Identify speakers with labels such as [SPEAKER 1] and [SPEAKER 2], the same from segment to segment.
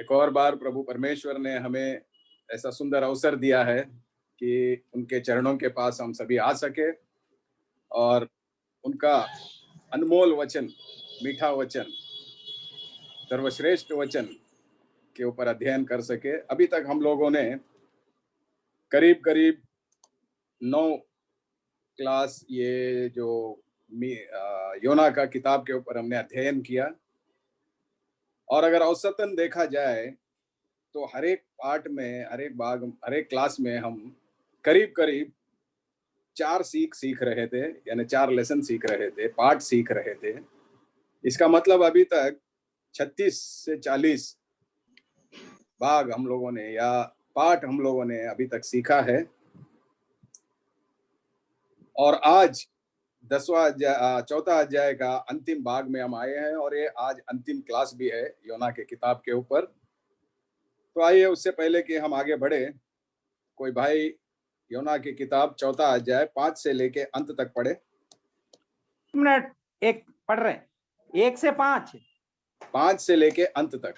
[SPEAKER 1] एक और बार प्रभु परमेश्वर ने हमें ऐसा सुंदर अवसर दिया है कि उनके चरणों के पास हम सभी आ सके और उनका अनमोल वचन, मीठा वचन, सर्वश्रेष्ठ वचन के ऊपर अध्ययन कर सके। अभी तक हम लोगों ने करीब करीब 9 क्लास ये जो योना का किताब के ऊपर हमने अध्ययन किया, और अगर औसतन देखा जाए तो हर एक पार्ट में, हर एक भाग, हर एक क्लास में हम करीब करीब 4 सीख रहे थे, यानी 4 लेसन सीख रहे थे, पार्ट सीख रहे थे। इसका मतलब अभी तक 36 से 40 भाग हम लोगों ने या पार्ट हम लोगों ने अभी तक सीखा है। और आज 4था अध्याय का अंतिम भाग में हम आए हैं, और ये आज अंतिम क्लास भी है योना के किताब के ऊपर। तो आइए, उससे पहले कि हम आगे बढ़े, कोई भाई योना की किताब 4था अध्याय 5 से लेके अंत तक पढ़े।
[SPEAKER 2] मिनट एक पढ़ रहे हैं, 1 से 5
[SPEAKER 1] से लेके अंत तक।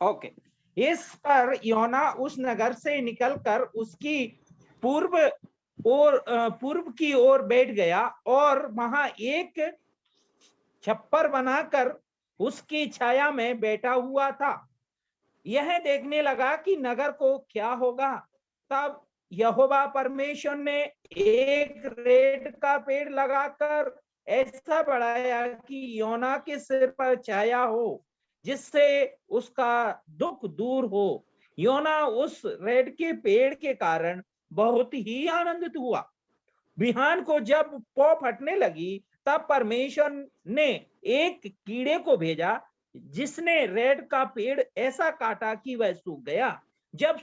[SPEAKER 2] ओके। इस पर योना उस नगर से निकलकर उसकी पूर्व की ओर बैठ गया और वहां एक छप्पर बनाकर उसकी छाया में बैठा हुआ था। यह देखने लगा कि नगर को क्या होगा। तब यहोवा परमेश्वर ने एक रेत का पेड़ लगाकर ऐसा बढ़ाया कि योना के सिर पर छाया हो, जिससे उसका दुख दूर हो। योना उस रेत के पेड़ के कारण बहुत ही आनंदित हुआ। बिहान को जब पौ फटने लगी, तब परमेश्वर ने एक कीड़े को भेजा, जिसने रेत का पेड़ ऐसा काटा कि वह सूख गया। जब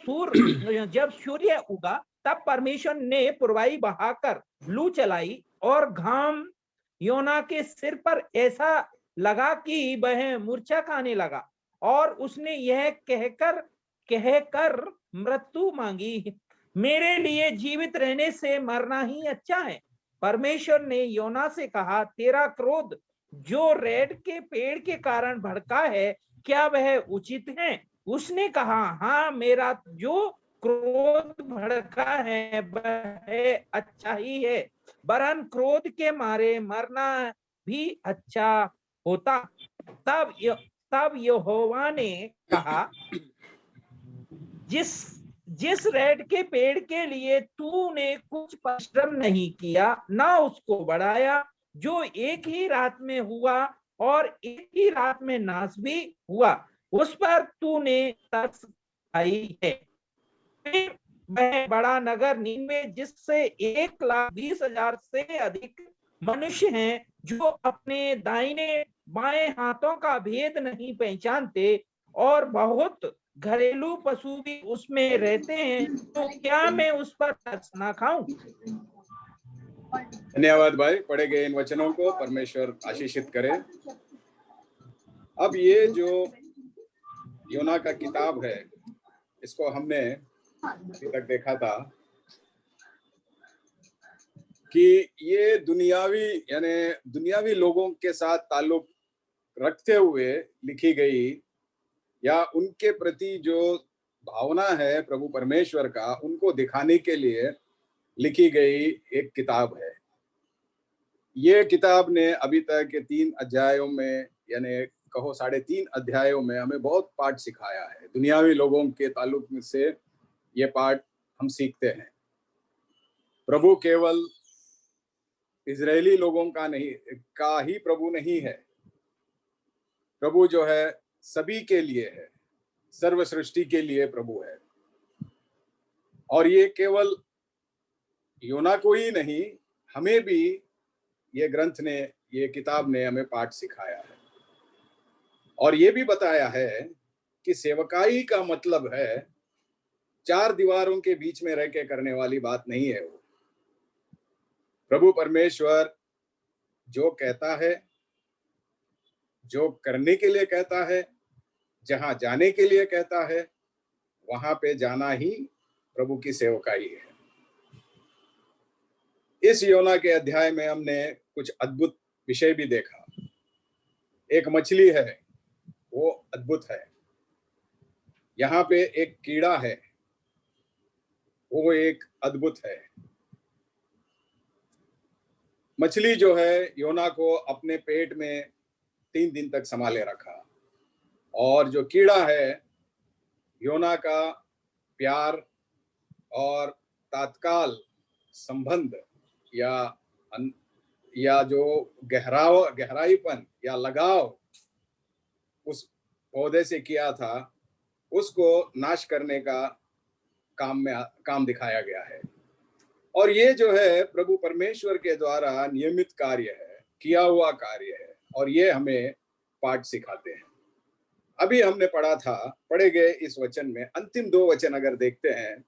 [SPEAKER 2] सूर्य उगा, तब परमेश्वर ने पुरवाई बहाकर लू चलाई और घाम योना के सिर पर ऐसा लगा कि वह मूर्छा खाने लगा, और उसने यह कहकर मृत्यु मांगी, मेरे लिए जीवित रहने से मरना ही अच्छा है। परमेश्वर ने योना से कहा, तेरा क्रोध जो रेत के पेड़ के कारण भड़का है, क्या वह उचित है? उसने कहा, हाँ, मेरा जो क्रोध भड़का है वह अच्छा ही है, वरन क्रोध के मारे मरना भी अच्छा होता। तब यहोवा ने कहा, जिस रेत के पेड़ के लिए तूने कुछ परिश्रम नहीं किया, ना उसको बढ़ाया, जो एक ही रात में हुआ और एक ही रात में नाश भी हुआ, उस पर तूने तरस खाई है। फिर वह बड़ा नगर नीनवे, जिससे 1,20,000 से अधिक मनुष्य हैं, जो अपने दाहिने बाएं हाथों का भेद नहीं पहचानते, और बहुत घरेलू पशु भी उसमें रहते हैं, तो क्या मैं उस पर तरस ना खाऊं?
[SPEAKER 1] धन्यवाद भाई, पढ़े गए इन वचनों को परमेश्वर आशीषित करे। अब ये जो योना का किताब है, इसको हमने अभी तक देखा था कि ये दुनियावी लोगों के साथ ताल्लुक रखते हुए लिखी गई, या उनके प्रति जो भावना है प्रभु परमेश्वर का, उनको दिखाने के लिए लिखी गई एक किताब है। ये किताब ने अभी तक के 3 अध्यायों में, यानी कहो 3.5 अध्यायों में, हमें बहुत पाठ सिखाया है। दुनियावी लोगों के ताल्लुक से ये पाठ हम सीखते हैं। प्रभु केवल इजरायली लोगों का ही प्रभु नहीं है। प्रभु जो है सभी के लिए है, सर्व सृष्टि के लिए प्रभु है। और ये केवल योना को ही नहीं, हमें भी ये ग्रंथ ने, ये किताब ने हमें पाठ सिखाया है, और ये भी बताया है कि सेवकाई का मतलब है 4 दीवारों के बीच में रह के करने वाली बात नहीं है। वो प्रभु परमेश्वर जो कहता है, जो करने के लिए कहता है, जहां जाने के लिए कहता है, वहां पे जाना ही प्रभु की सेवकाई है। इस योना के अध्याय में हमने कुछ अद्भुत विषय भी देखा। एक मछली है, वो अद्भुत है। यहाँ पे एक कीड़ा है, वो एक अद्भुत है। मछली जो है योना को अपने पेट में 3 दिन तक संभाले रखा, और जो कीड़ा है योना का प्यार और तात्काल संबंध या या जो गहराईपन या लगाव उस पौधे से किया था, उसको नाश करने का काम दिखाया गया है। और ये जो है प्रभु परमेश्वर के द्वारा नियमित कार्य है, किया हुआ कार्य है, और ये हमें पाठ सिखाते हैं। अभी हमने पढ़े गए इस वचन में अंतिम 2 वचन अगर देखते हैं,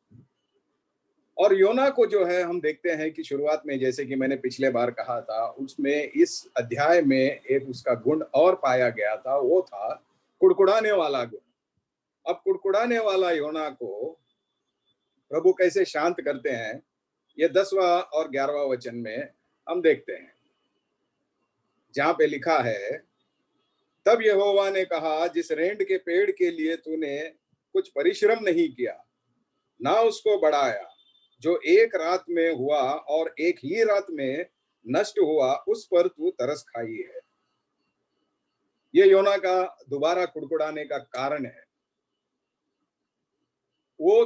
[SPEAKER 1] और योना को जो है हम देखते हैं कि शुरुआत में, जैसे कि मैंने पिछले बार कहा था, उसमें इस अध्याय में एक उसका गुण और पाया गया था, वो था कुड़कुड़ाने वाला गुण। अब कुड़कुड़ाने वाला योना को प्रभु कैसे शांत करते हैं, ये 10वां और 11वां वचन में हम देखते हैं, जहां पे लिखा है, तब यहोवा ने कहा, जिस रेंड के पेड़ के लिए तूने कुछ परिश्रम नहीं किया, ना उसको बढ़ाया, जो एक रात में हुआ और एक ही रात में नष्ट हुआ, उस पर तू तरस खाई है। ये योना का दोबारा कुड़कुड़ाने का कारण है। वो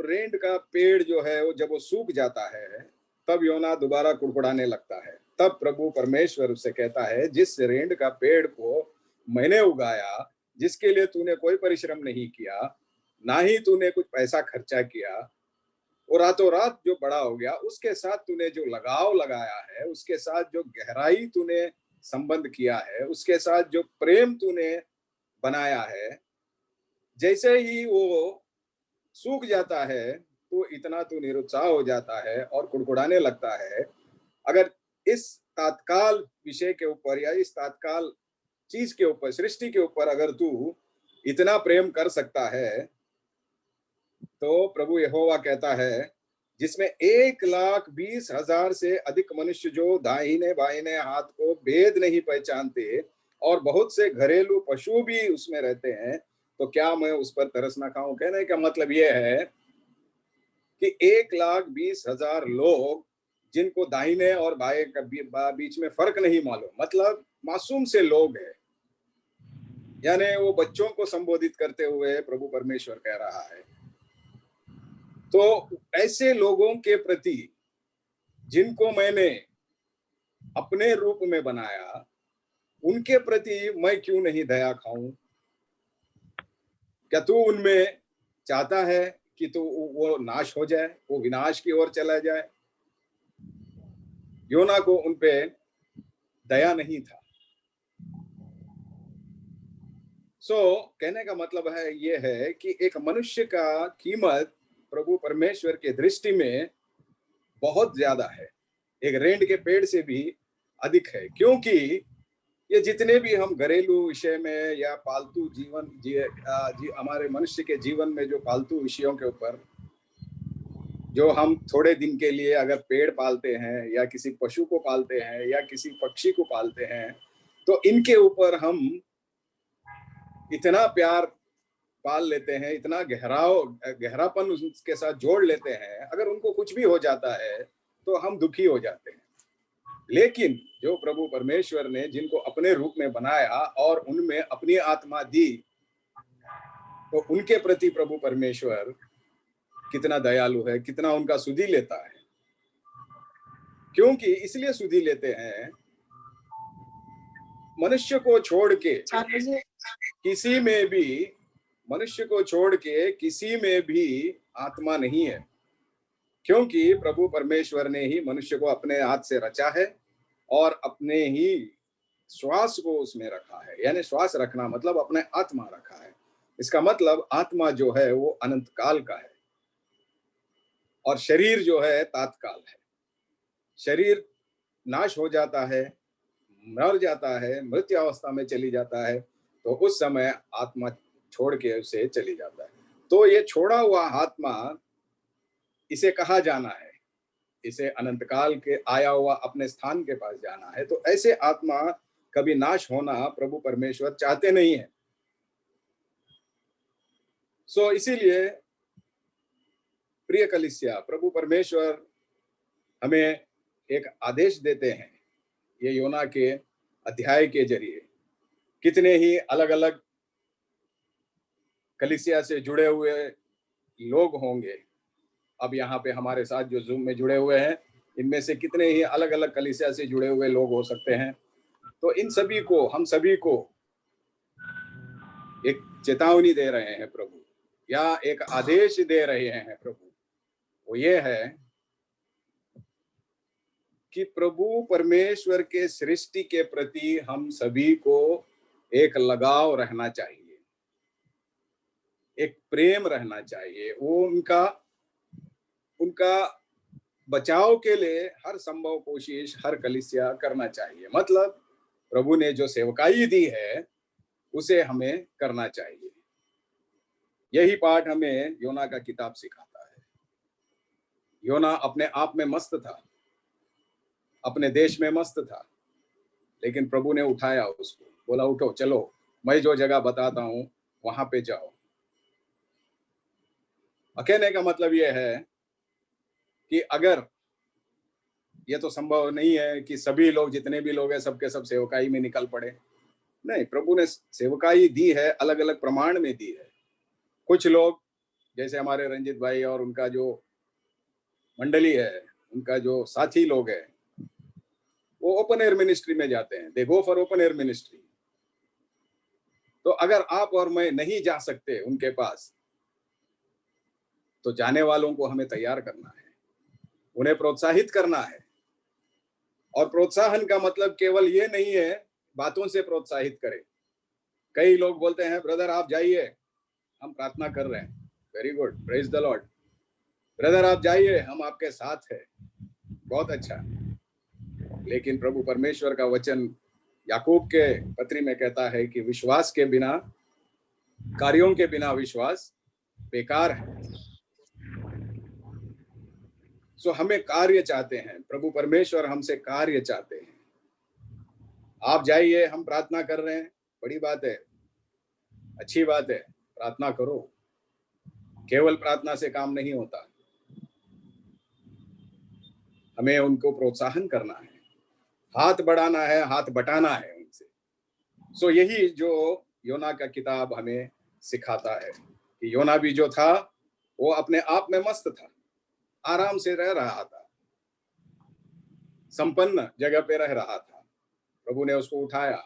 [SPEAKER 1] रेंड का पेड़ जो है, वो जब वो सूख जाता है, तब योना दोबारा कुड़कुड़ाने लगता है। तब प्रभु परमेश्वर उससे कहता है, जिस रेंड का पेड़ को मैंने उगाया, जिसके लिए तूने कोई परिश्रम नहीं किया, ना ही तूने कुछ पैसा खर्चा किया, वो रातों रात जो बड़ा हो गया, उसके साथ तूने जो लगाव लगाया है, उसके साथ जो गहराई तूने संबंध किया है, उसके साथ जो प्रेम तूने बनाया है, जैसे ही वो सूख जाता है, तो इतना तू निरुत्साह हो जाता है और कुड़कुड़ाने लगता है। अगर इस तात्काल विषय के ऊपर या इस तात्काल चीज के ऊपर, सृष्टि के ऊपर अगर तू इतना प्रेम कर सकता है, तो प्रभु यहोवा कहता है, जिसमें 1,20,000 से अधिक मनुष्य जो दाहिने बाहिने हाथ को भेद नहीं पहचानते, और बहुत से घरेलू पशु भी उसमें रहते हैं, तो क्या मैं उस पर तरस ना खाऊं? कहने का मतलब यह है कि 1,20,000 लोग, जिनको दाहिने और बाएं का बीच में फर्क नहीं मालूम, मतलब मासूम से लोग हैं, यानी वो बच्चों को संबोधित करते हुए प्रभु परमेश्वर कह रहा है। तो ऐसे लोगों के प्रति, जिनको मैंने अपने रूप में बनाया, उनके प्रति मैं क्यों नहीं दया खाऊं? क्या तू उनमें चाहता है कि तो वो नाश हो जाए, वो विनाश की ओर चला जाए? योना को उनपे दया नहीं था। कहने का मतलब है ये है कि एक मनुष्य का कीमत प्रभु परमेश्वर के दृष्टि में बहुत ज्यादा है, एक रेंड के पेड़ से भी अधिक है। क्योंकि ये जितने भी हम घरेलू विषय में या पालतू हमारे मनुष्य के जीवन में जो पालतू विषयों के ऊपर, जो हम थोड़े दिन के लिए अगर पेड़ पालते हैं या किसी पशु को पालते हैं या किसी पक्षी को पालते हैं, तो इनके ऊपर हम इतना प्यार पाल लेते हैं, इतना गहरापन उसके साथ जोड़ लेते हैं, अगर उनको कुछ भी हो जाता है तो हम दुखी हो जाते हैं। लेकिन जो प्रभु परमेश्वर ने जिनको अपने रूप में बनाया और उनमें अपनी आत्मा दी, तो उनके प्रति प्रभु परमेश्वर कितना दयालु है, कितना उनका सुधि लेता है। क्योंकि इसलिए सुधि लेते हैं, मनुष्य को छोड़ के किसी में भी, मनुष्य को छोड़ के किसी में भी आत्मा नहीं है। क्योंकि प्रभु परमेश्वर ने ही मनुष्य को अपने हाथ से रचा है और अपने ही श्वास को उसमें रखा है। यानी श्वास रखना मतलब अपने आत्मा रखा है। इसका मतलब आत्मा जो है वो अनंत काल का है, और शरीर जो है तात्काल है। शरीर नाश हो जाता है, मर जाता है, मृत्यु अवस्था में चली जाता है, तो उस समय आत्मा छोड़ के उसे चली जाता है। तो ये छोड़ा हुआ आत्मा, इसे कहा जाना है, इसे अनंत काल के आया हुआ अपने स्थान के पास जाना है। तो ऐसे आत्मा कभी नाश होना प्रभु परमेश्वर चाहते नहीं है। सो इसीलिए प्रिय कलीसिया, प्रभु परमेश्वर हमें एक आदेश देते हैं ये योना के अध्याय के जरिए। कितने ही अलग अलग कलीसिया से जुड़े हुए लोग होंगे अब यहाँ पे हमारे साथ जो जूम में जुड़े हुए हैं, इनमें से कितने ही अलग अलग कलीसिया से जुड़े हुए लोग हो सकते हैं। तो इन सभी को, हम सभी को एक चेतावनी दे रहे हैं प्रभु, या एक आदेश दे रहे हैं प्रभु। वो ये है कि प्रभु परमेश्वर के सृष्टि के प्रति हम सभी को एक लगाव रहना चाहिए, एक प्रेम रहना चाहिए। वो उनका बचाव के लिए हर संभव कोशिश हर कलीसिया करना चाहिए। मतलब प्रभु ने जो सेवकाई दी है उसे हमें करना चाहिए। यही पाठ हमें योना का किताब सिखाता है। योना अपने आप में मस्त था, अपने देश में मस्त था, लेकिन प्रभु ने उठाया उसको, बोला उठो, चलो, मैं जो जगह बताता हूं वहां पे जाओ। कहने का मतलब यह है कि अगर ये तो संभव नहीं है कि सभी लोग, जितने भी लोग हैं, सबके सब सेवकाई में निकल पड़े। नहीं, प्रभु ने सेवकाई दी है, अलग अलग प्रमाण में दी है। कुछ लोग जैसे हमारे रंजित भाई और उनका जो मंडली है, उनका जो साथी लोग हैं, वो ओपन एयर मिनिस्ट्री में जाते हैं। They go for open air ministry. तो अगर आप और मैं नहीं जा सकते उनके पास, तो जाने वालों को हमें तैयार करना है, उन्हें प्रोत्साहित करना है। और प्रोत्साहन का मतलब केवल ये नहीं है बातों से प्रोत्साहित करें। कई लोग बोलते हैं, ब्रदर आप जाइए, हम प्रार्थना कर रहे हैं। Very good, praise the Lord. Brother आप जाइए, हम आपके साथ हैं, बहुत अच्छा। लेकिन प्रभु परमेश्वर का वचन याकूब के पत्री में कहता है कि विश्वास के बिना, कार्यों के बिना विश्वास बेकार है। सो हमें कार्य चाहते हैं, प्रभु परमेश्वर हमसे कार्य चाहते हैं। आप जाइए, हम प्रार्थना कर रहे हैं, बड़ी बात है, अच्छी बात है, प्रार्थना करो। केवल प्रार्थना से काम नहीं होता, हमें उनको प्रोत्साहन करना है, हाथ बढ़ाना है, हाथ बटाना है उनसे। सो यही जो योना का किताब हमें सिखाता है कि योना भी जो था वो अपने आप में मस्त था, आराम से रह रहा था, संपन्न जगह पे रह रहा था। प्रभु ने उसको उठाया,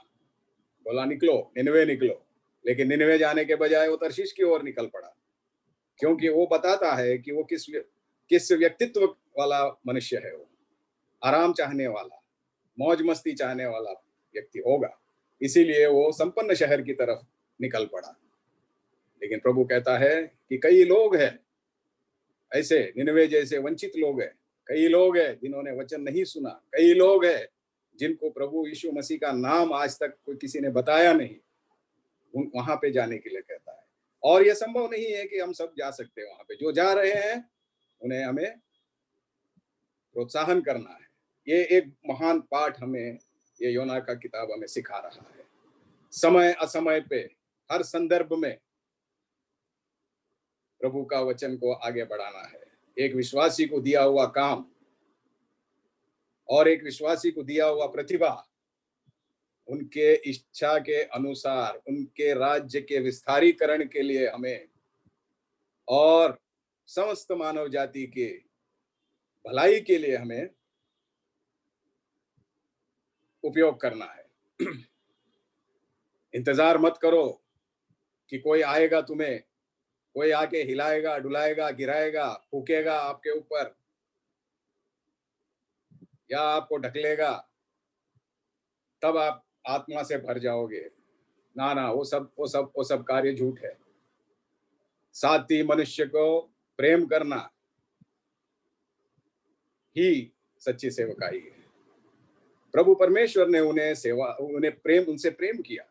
[SPEAKER 1] बोला निकलो, निनवे निकलो। लेकिन निनवे जाने के बजाय वो तर्शीश की ओर निकल पड़ा, क्योंकि वो बताता है कि वो किस व्यक्तित्व वाला मनुष्य है। वो आराम चाहने वाला, मौज मस्ती चाहने वाला व्यक्ति होगा, इसीलिए वो संपन्न शहर की तरफ निकल पड़ा। लेकिन प्रभु कहता है कि कई लोग हैं ऐसे, निनवे जैसे वंचित लोग हैं, कई लोग हैं जिन्होंने वचन नहीं सुना, कई लोग हैं जिनको प्रभु यीशु मसीह का नाम आज तक कोई किसी ने बताया नहीं, वहां पे जाने के लिए कहता है। और यह संभव नहीं है कि हम सब जा सकते हैं वहां पे। जो जा रहे हैं उन्हें हमें प्रोत्साहन करना है। ये एक महान पाठ हमें ये योना का किताब हमें सिखा रहा है। समय असमय पे, हर संदर्भ में प्रभु का वचन को आगे बढ़ाना है। एक विश्वासी को दिया हुआ काम और एक विश्वासी को दिया हुआ प्रतिभा, उनके इच्छा के अनुसार उनके राज्य के विस्तारीकरण के लिए हमें और समस्त मानव जाति के भलाई के लिए हमें उपयोग करना है। इंतजार मत करो कि कोई आएगा, तुम्हें कोई आके हिलाएगा, डुलाएगा, गिराएगा, फूकेगा आपके ऊपर या आपको ढकलेगा, तब आप आत्मा से भर जाओगे। ना ना, वो सब कार्य झूठ है। साथी मनुष्य को प्रेम करना ही सच्ची सेवकाई है। प्रभु परमेश्वर ने उनसे प्रेम किया,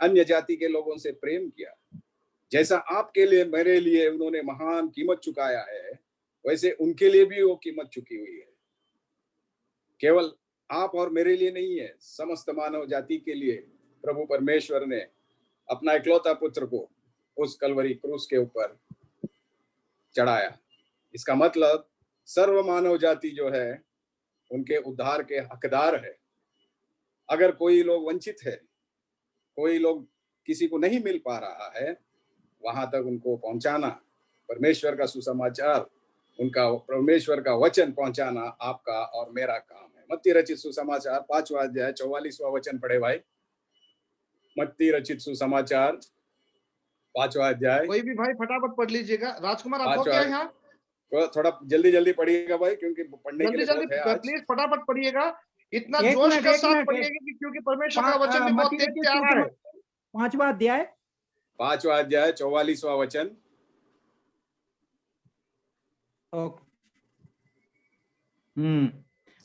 [SPEAKER 1] अन्य जाति के लोगों से प्रेम किया। जैसा आपके लिए, मेरे लिए उन्होंने महान कीमत चुकाया है, वैसे उनके लिए भी वो कीमत चुकी हुई है। केवल आप और मेरे लिए नहीं है, समस्त मानव जाति के लिए प्रभु परमेश्वर ने अपना इकलौता पुत्र को उस कलवरी क्रूस के ऊपर चढ़ाया। इसका मतलब सर्व मानव जाति जो है उनके उद्धार के हकदार है। अगर कोई लोग वंचित है, कोई लोग किसी को नहीं मिल पा रहा है, वहां तक उनको पहुंचाना, परमेश्वर का सुसमाचार, उनका परमेश्वर का वचन पहुंचाना आपका और मेरा काम है। मत्ती रचित सुसमाचार 5वां अध्याय 44वां वचन पढ़े भाई। मत्ती रचित सुसमाचार 5वां अध्याय।
[SPEAKER 3] कोई भी भाई फटाफट पढ़ लीजिएगा। राजकुमार आप हो
[SPEAKER 1] 5वां
[SPEAKER 3] क्या यहाँ?
[SPEAKER 1] थोड़ा जल्दी जल्दी पढ़िएगा भाई, क्योंकि पढ़ने के
[SPEAKER 3] जल्दी
[SPEAKER 1] लिए बहुत है आज।
[SPEAKER 3] प्लीज फटाफट पढ़िएगा। इतना
[SPEAKER 2] एक
[SPEAKER 3] जोश
[SPEAKER 2] मिनट,
[SPEAKER 3] के
[SPEAKER 2] एक
[SPEAKER 3] साथ
[SPEAKER 2] मिनट,
[SPEAKER 3] पढ़िएगा क्योंकि परमेश्वर का वचन भी बहुत
[SPEAKER 2] मत्ती
[SPEAKER 3] तेज
[SPEAKER 2] रचित
[SPEAKER 3] से आ रहा है।
[SPEAKER 2] 5वां अध्याय
[SPEAKER 1] 5वां अध्याय 44वां वचन।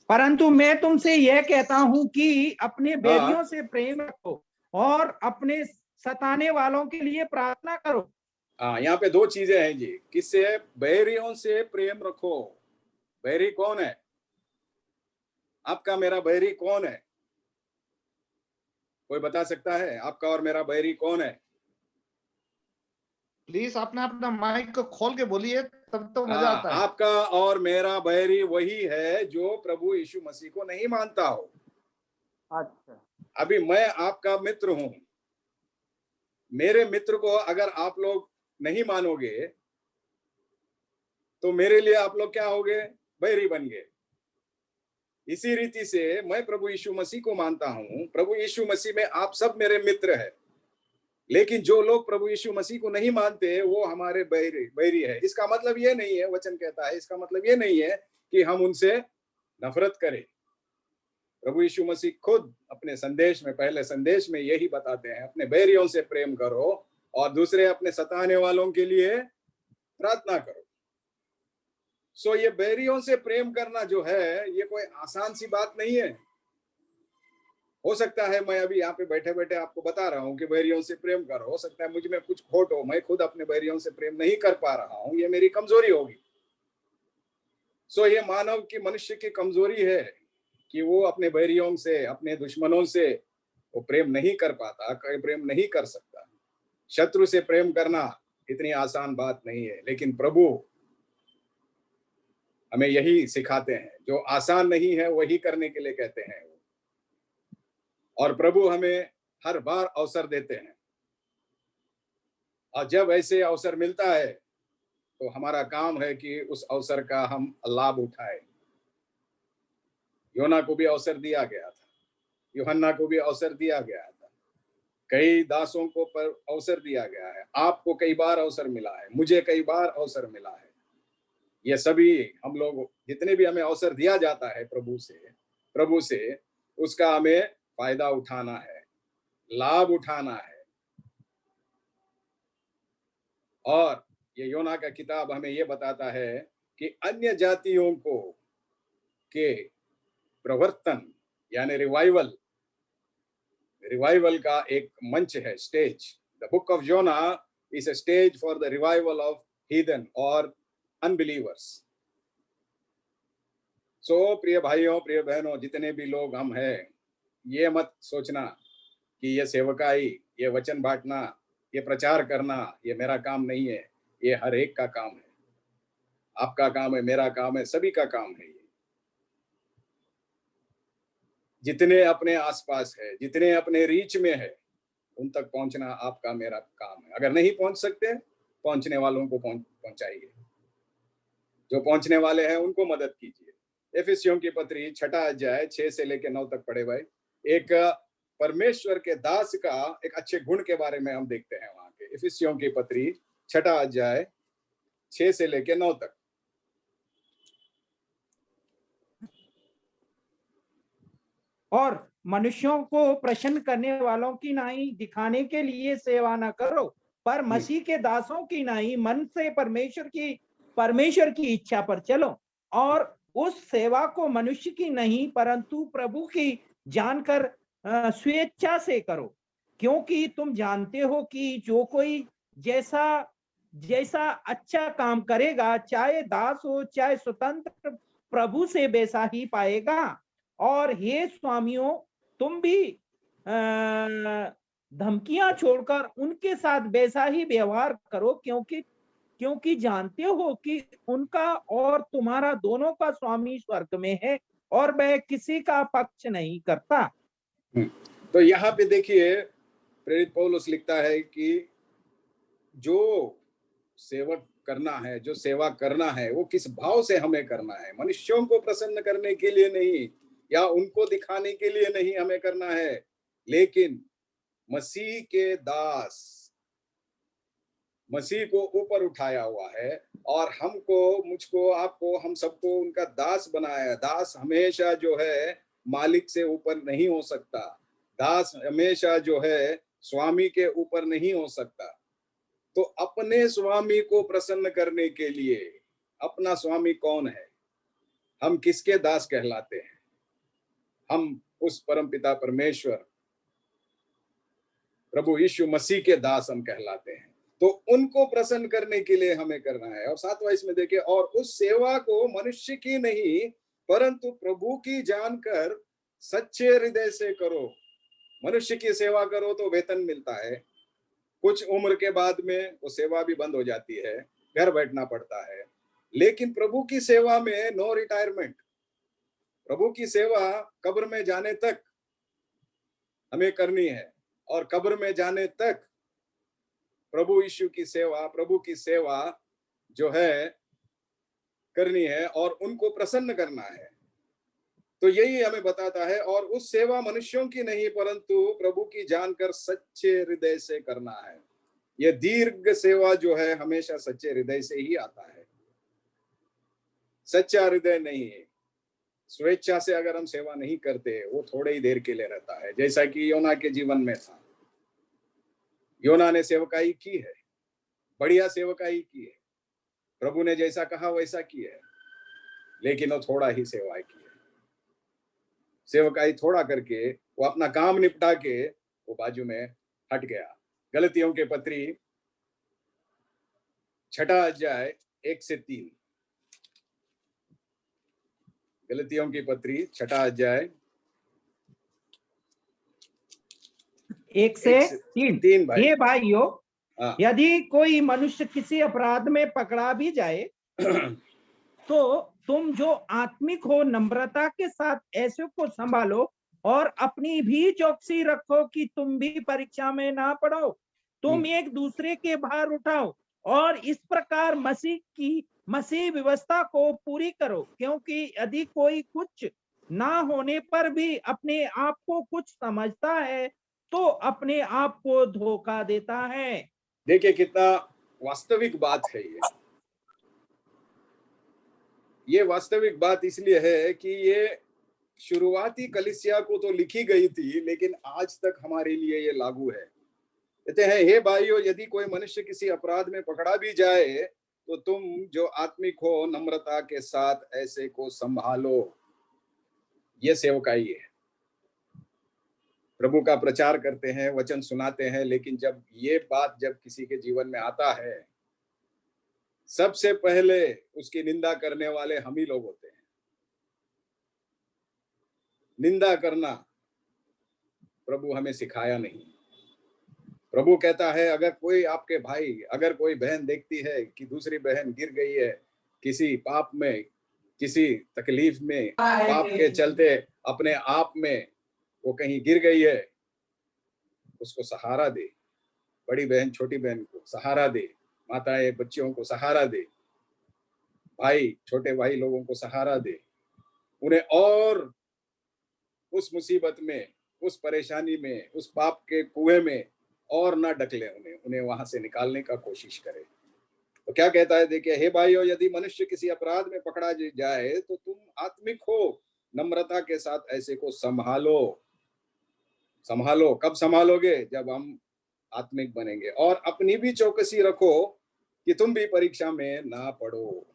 [SPEAKER 2] परंतु मैं तुमसे यह कहता हूं कि अपने बैरियों से प्रेम रखो और अपने सताने वालों के लिए प्रार्थना करो।
[SPEAKER 1] हाँ, यहाँ पे दो चीजें हैं जी। किससे? बैरियों से प्रेम रखो। बैरी कौन है? आपका मेरा बैरी कौन है? कोई बता सकता है? आपका और मेरा बैरी कौन है?
[SPEAKER 3] प्लीज आपने अपना माइक को खोल के बोलिए, तब तो मजा आता है।
[SPEAKER 1] आपका और मेरा बैरी वही है जो प्रभु यीशु मसीह को नहीं मानता हो।
[SPEAKER 3] अच्छा,
[SPEAKER 1] अभी मैं आपका मित्र हूं। मेरे मित्र को अगर आप लोग नहीं मानोगे तो मेरे लिए आप लोग क्या होगे? बैरी बन गए। इसी रीति से मैं प्रभु यीशु मसीह को मानता हूं। प्रभु यीशु मसीह में आप सब मेरे मित्र हैं। लेकिन जो लोग प्रभु यीशु मसीह को नहीं मानते वो हमारे बैरी है। इसका मतलब ये नहीं है, वचन कहता है, इसका मतलब ये नहीं है कि हम उनसे नफरत करें। प्रभु यीशु मसीह खुद अपने संदेश में, पहले संदेश में यही बताते हैं, अपने बैरियों से प्रेम करो और दूसरे अपने सताने वालों के लिए प्रार्थना करो। सो ये बैरियों से प्रेम करना जो है, ये कोई आसान सी बात नहीं है। हो सकता है मैं अभी यहाँ पे बैठे बैठे आपको बता रहा हूँ कि बैरियों से प्रेम करो, हो सकता है मुझ में कुछ खोट हो, मैं खुद अपने बैरियों से प्रेम नहीं कर पा रहा हूँ, ये मेरी कमजोरी होगी। सो ये मानव की, मनुष्य की कमजोरी है कि वो अपने बैरियों से, अपने दुश्मनों से वो प्रेम नहीं कर पाता, प्रेम नहीं कर सकता। शत्रु से प्रेम करना इतनी आसान बात नहीं है, लेकिन प्रभु हमें यही सिखाते हैं। जो आसान नहीं है वही करने के लिए कहते हैं। और प्रभु हमें हर बार अवसर देते हैं, और जब ऐसे अवसर मिलता है तो हमारा काम है कि उस अवसर का हम लाभ उठाएं। योना को भी अवसर दिया गया था, यूहन्ना को भी अवसर दिया गया था, कई दासों को पर अवसर दिया गया है। आपको कई बार अवसर मिला है, मुझे कई बार अवसर मिला है। ये सभी हम लोग, जितने भी हमें अवसर दिया जाता है प्रभु से उसका हमें फायदा उठाना है, लाभ उठाना है। और ये योना का किताब हमें ये बताता है कि अन्य जातियों को के प्रवर्तन यानी रिवाइवल का एक मंच है, स्टेज। द बुक ऑफ योना is a stage for the revival of heathen और अनबिलीवर्स। सो प्रिय भाइयों, प्रिय बहनों, जितने भी लोग हम हैं, ये मत सोचना कि ये सेवकाई, ये वचन बांटना, ये प्रचार करना ये मेरा काम नहीं है। ये हर एक का काम है। आपका काम है, मेरा काम है, सभी का काम है। ये जितने अपने आसपास है, जितने अपने रीच में है, उन तक पहुंचना आपका मेरा काम है। अगर नहीं पहुंच सकते, पहुंचने वालों को पहुंचाइए। जो पहुंचने वाले हैं उनको मदद कीजिए। एफिसियों की पत्री 6 अध्याय 6 से लेकर 9 तक पढ़े भाई। एक परमेश्वर के दास का एक अच्छे गुण के बारे में हम देखते हैं वहां के। एफिसियों की पत्री 6 अध्याय 6 से लेकर 9 तक।
[SPEAKER 2] और मनुष्यों को प्रसन्न करने वालों की नाई दिखाने के लिए सेवा न करो, पर मसीह के दासों की नाई मन से परमेश्वर की इच्छा पर चलो, और उस सेवा को मनुष्य की नहीं परंतु प्रभु की जानकर स्वेच्छा से करो, क्योंकि तुम जानते हो कि जो कोई जैसा अच्छा काम करेगा, चाहे दास हो चाहे स्वतंत्र, प्रभु से वैसा ही पाएगा। और हे स्वामियों, तुम भी धमकियां छोड़कर उनके साथ वैसा ही व्यवहार करो, क्योंकि जानते हो कि उनका और तुम्हारा दोनों का स्वामी स्वर्ग में है और वह किसी का पक्ष नहीं करता।
[SPEAKER 1] तो यहाँ पे देखिए प्रेरित पौलुस लिखता है कि जो सेवक करना है, जो सेवा करना है, वो किस भाव से हमें करना है। मनुष्यों को प्रसन्न करने के लिए नहीं या उनको दिखाने के लिए नहीं हमें करना है, लेकिन मसीह के दास, मसीह को ऊपर उठाया हुआ है और हमको, मुझको, आपको, हम सबको उनका दास बनाया। दास हमेशा जो है मालिक से ऊपर नहीं हो सकता। दास हमेशा जो है स्वामी के ऊपर नहीं हो सकता। तो अपने स्वामी को प्रसन्न करने के लिए, अपना स्वामी कौन है, हम किसके दास कहलाते हैं? हम उस परमपिता परमेश्वर प्रभु यीशु मसीह के दास हम कहलाते हैं। तो उनको प्रसन्न करने के लिए हमें करना है। और 7वां इसमें देखिए, और उस सेवा को मनुष्य की नहीं परंतु प्रभु की जानकर सच्चे हृदय से करो। मनुष्य की सेवा करो तो वेतन मिलता है, कुछ उम्र के बाद में वो सेवा भी बंद हो जाती है, घर बैठना पड़ता है। लेकिन प्रभु की सेवा में नो रिटायरमेंट। प्रभु की सेवा कब्र में जाने तक हमें करनी है और कब्र में जाने तक प्रभु यीशु की सेवा, प्रभु की सेवा जो है करनी है और उनको प्रसन्न करना है। तो यही हमें बताता है, और उस सेवा मनुष्यों की नहीं परंतु प्रभु की जानकर सच्चे हृदय से करना है। यह दीर्घ सेवा जो है हमेशा सच्चे हृदय से ही आता है, सच्चा हृदय नहीं है। स्वेच्छा से अगर हम सेवा नहीं करते, वो थोड़े ही देर के लिए रहता है, जैसा कि योना के जीवन में था। योना ने सेवकाई की है, बढ़िया सेवकाई की है, प्रभु ने जैसा कहा वैसा किया है, लेकिन वो थोड़ा ही सेवा की है। सेवकाई थोड़ा करके वो अपना काम निपटा के वो बाजू में हट गया। गलतियों के पत्री 6 अध्याय 1 से 3। गलतियों की पत्री 6 अध्याय
[SPEAKER 2] 1 से 3
[SPEAKER 1] भाई।
[SPEAKER 2] हे भाइयों,
[SPEAKER 1] हाँ।
[SPEAKER 2] यदि कोई मनुष्य किसी अपराध में पकड़ा भी जाए तो तुम जो आत्मिक हो नम्रता के साथ ऐसे को संभालो और अपनी भी चौकसी रखो कि तुम भी परीक्षा में ना पड़ो। तुम एक दूसरे के भार उठाओ और इस प्रकार मसीह व्यवस्था को पूरी करो, क्योंकि यदि कोई कुछ ना होने पर भी अपने आप को कुछ समझता है तो अपने आप को धोखा देता है।
[SPEAKER 1] देखिए कितना वास्तविक बात है ये वास्तविक बात इसलिए है कि ये शुरुआती कलीसिया को तो लिखी गई थी, लेकिन आज तक हमारे लिए ये लागू है। कहते हैं, हे भाइयों, यदि कोई मनुष्य किसी अपराध में पकड़ा भी जाए तो तुम जो आत्मिक हो नम्रता के साथ ऐसे को संभालो। ये सेवकाई है। प्रभु का प्रचार करते हैं, वचन सुनाते हैं, लेकिन जब ये बात जब किसी के जीवन में आता है, सबसे पहले उसकी निंदा करने वाले हम ही लोग होते हैं। निंदा करना प्रभु हमें सिखाया नहीं। प्रभु कहता है, अगर कोई आपके भाई, अगर कोई बहन देखती है कि दूसरी बहन गिर गई है किसी पाप में, किसी तकलीफ में, पाप के चलते अपने आप में वो कहीं गिर गई है, उसको सहारा दे। बड़ी बहन छोटी बहन को सहारा दे, माताएं बच्चियों को सहारा दे, भाई छोटे भाई लोगों को सहारा दे, उन्हें और उस मुसीबत में, उस परेशानी में, उस पाप के कुएं में और ना ढकले, उन्हें वहां से निकालने का कोशिश करे। तो क्या कहता है, देखिए, हे भाइयों, यदि मनुष्य किसी अपराध में पकड़ा जाए तो तुम आत्मिक हो नम्रता के साथ ऐसे को संभालो। संभालो, कब संभालोगे? जब हम आत्मिक बनेंगे। और अपनी भी चौकसी रखो कि तुम भी परीक्षा में ना पड़ो।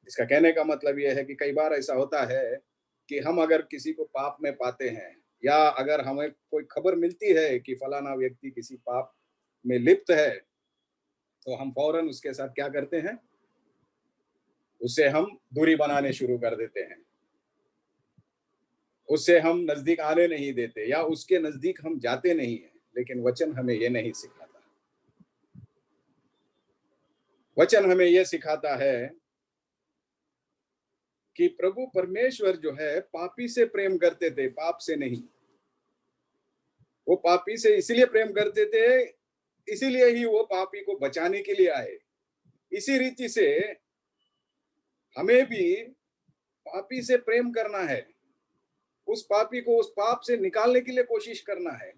[SPEAKER 1] इसका कहने का मतलब यह है कि कई बार ऐसा होता है कि हम अगर किसी को पाप में पाते हैं, या अगर हमें कोई खबर मिलती है कि फलाना व्यक्ति किसी पाप में लिप्त है, तो हम फौरन उसके साथ क्या करते हैं? उससे हम दूरी बनाने शुरू कर देते हैं, उससे हम नजदीक आने नहीं देते, या उसके नजदीक हम जाते नहीं हैं। लेकिन वचन हमें ये नहीं सिखाता। वचन हमें ये सिखाता है कि प्रभु परमेश्वर जो है पापी से प्रेम करते थे, पाप से नहीं। वो पापी से इसलिए प्रेम करते थे, इसीलिए ही वो पापी को बचाने के लिए आए। इसी रीति से हमें भी पापी से प्रेम करना है, उस पापी को उस पाप से निकालने के लिए कोशिश करना है,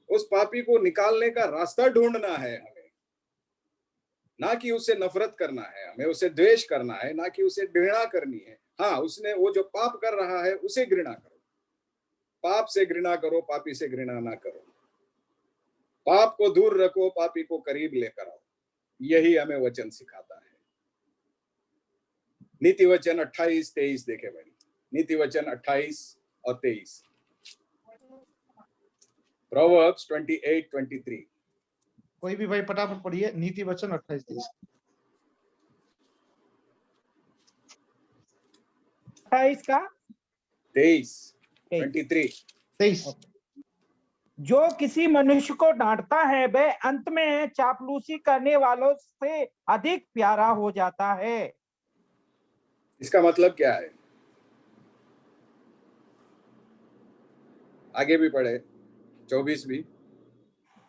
[SPEAKER 1] उस पापी को निकालने का रास्ता ढूंढना है हमें, ना कि उससे नफरत करना है, हमें उसे द्वेष करना है, ना कि उसे घृणा करनी है। हाँ, उसने वो जो पाप कर रहा है उसे घृणा करो, पाप से घृणा करो, पापी से घृणा ना करो। पाप को दूर रखो, पापी को करीब लेकर आओ। यही हमें वचन सिखाता है। नीति वचन 28-23 देखे भाई, नीति वचन 28 और 23, प्रोवर्ब्स 28-23।
[SPEAKER 3] कोई भी भाई फटाफट पढ़िए, नीति वचन 28-23।
[SPEAKER 2] 28 का
[SPEAKER 1] 23।
[SPEAKER 2] जो किसी मनुष्य को डांटता है वह अंत में चापलूसी करने वालों से अधिक प्यारा हो जाता है।
[SPEAKER 1] इसका मतलब क्या है? आगे भी पढ़े, 24 भी।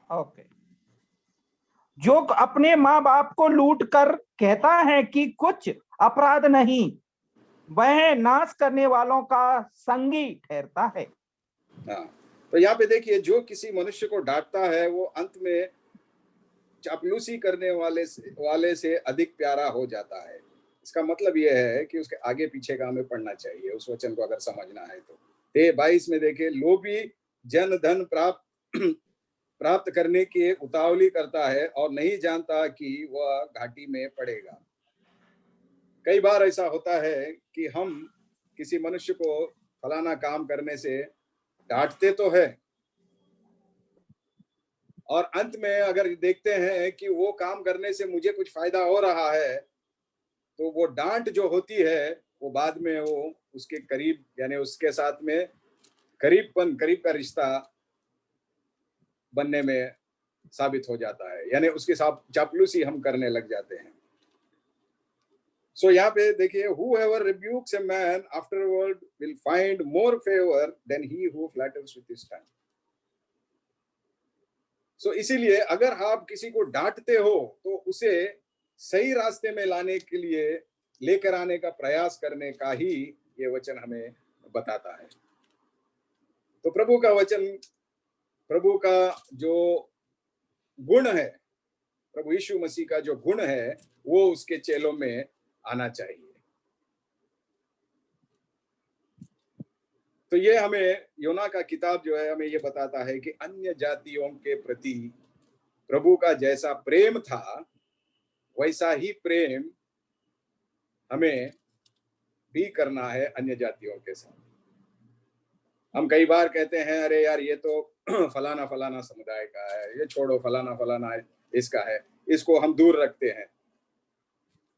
[SPEAKER 2] ओके। जो अपने माँ बाप को लूट कर कहता है कि कुछ अपराध नहीं, वह नाश करने वालों का संगी ठहरता है।
[SPEAKER 1] हाँ, तो यहाँ पे देखिए, जो किसी मनुष्य को डांटता है वो अंत में चापलूसी करने वाले से अधिक प्यारा हो जाता है। इसका मतलब यह है कि उसके आगे पीछे का हमें पढ़ना चाहिए, उस वचन को अगर समझना है तो। 22 में देखे, लोभी जन धन प्राप्त करने की उतावली करता है और नहीं जानता कि वह घाटी में पड़ेगा। कई बार ऐसा होता है कि हम किसी मनुष्य को फलाना काम करने से डांटते तो है, और अंत में अगर देखते हैं कि वो काम करने से मुझे कुछ फायदा हो रहा है, तो वो डांट जो होती है वो बाद में वो उसके करीब, यानी उसके साथ में करीब का रिश्ता बनने में साबित हो जाता है, यानी उसके साथ चापलूसी हम करने लग जाते हैं। सो यहाँ पे देखिए, whoever rebukes a man afterward will find more favor than he who flatters with his tongue. सो इसीलिए अगर आप किसी को डांटते हो तो उसे सही रास्ते में लाने के लिए, लेकर आने का प्रयास करने का ही ये वचन हमें बताता है। तो प्रभु का वचन, प्रभु का जो गुण है, प्रभु यीशु मसीह का जो गुण है, वो उसके चेलों में आना चाहिए। तो ये हमें योना का किताब जो है हमें ये बताता है कि अन्य जातियों के प्रति प्रभु का जैसा प्रेम था, वैसा ही प्रेम हमें भी करना है अन्य जातियों के साथ। हम कई बार कहते हैं, अरे यार ये तो फलाना फलाना समुदाय का है, ये छोड़ो, फलाना फलाना इसका है, इसको हम दूर रखते हैं,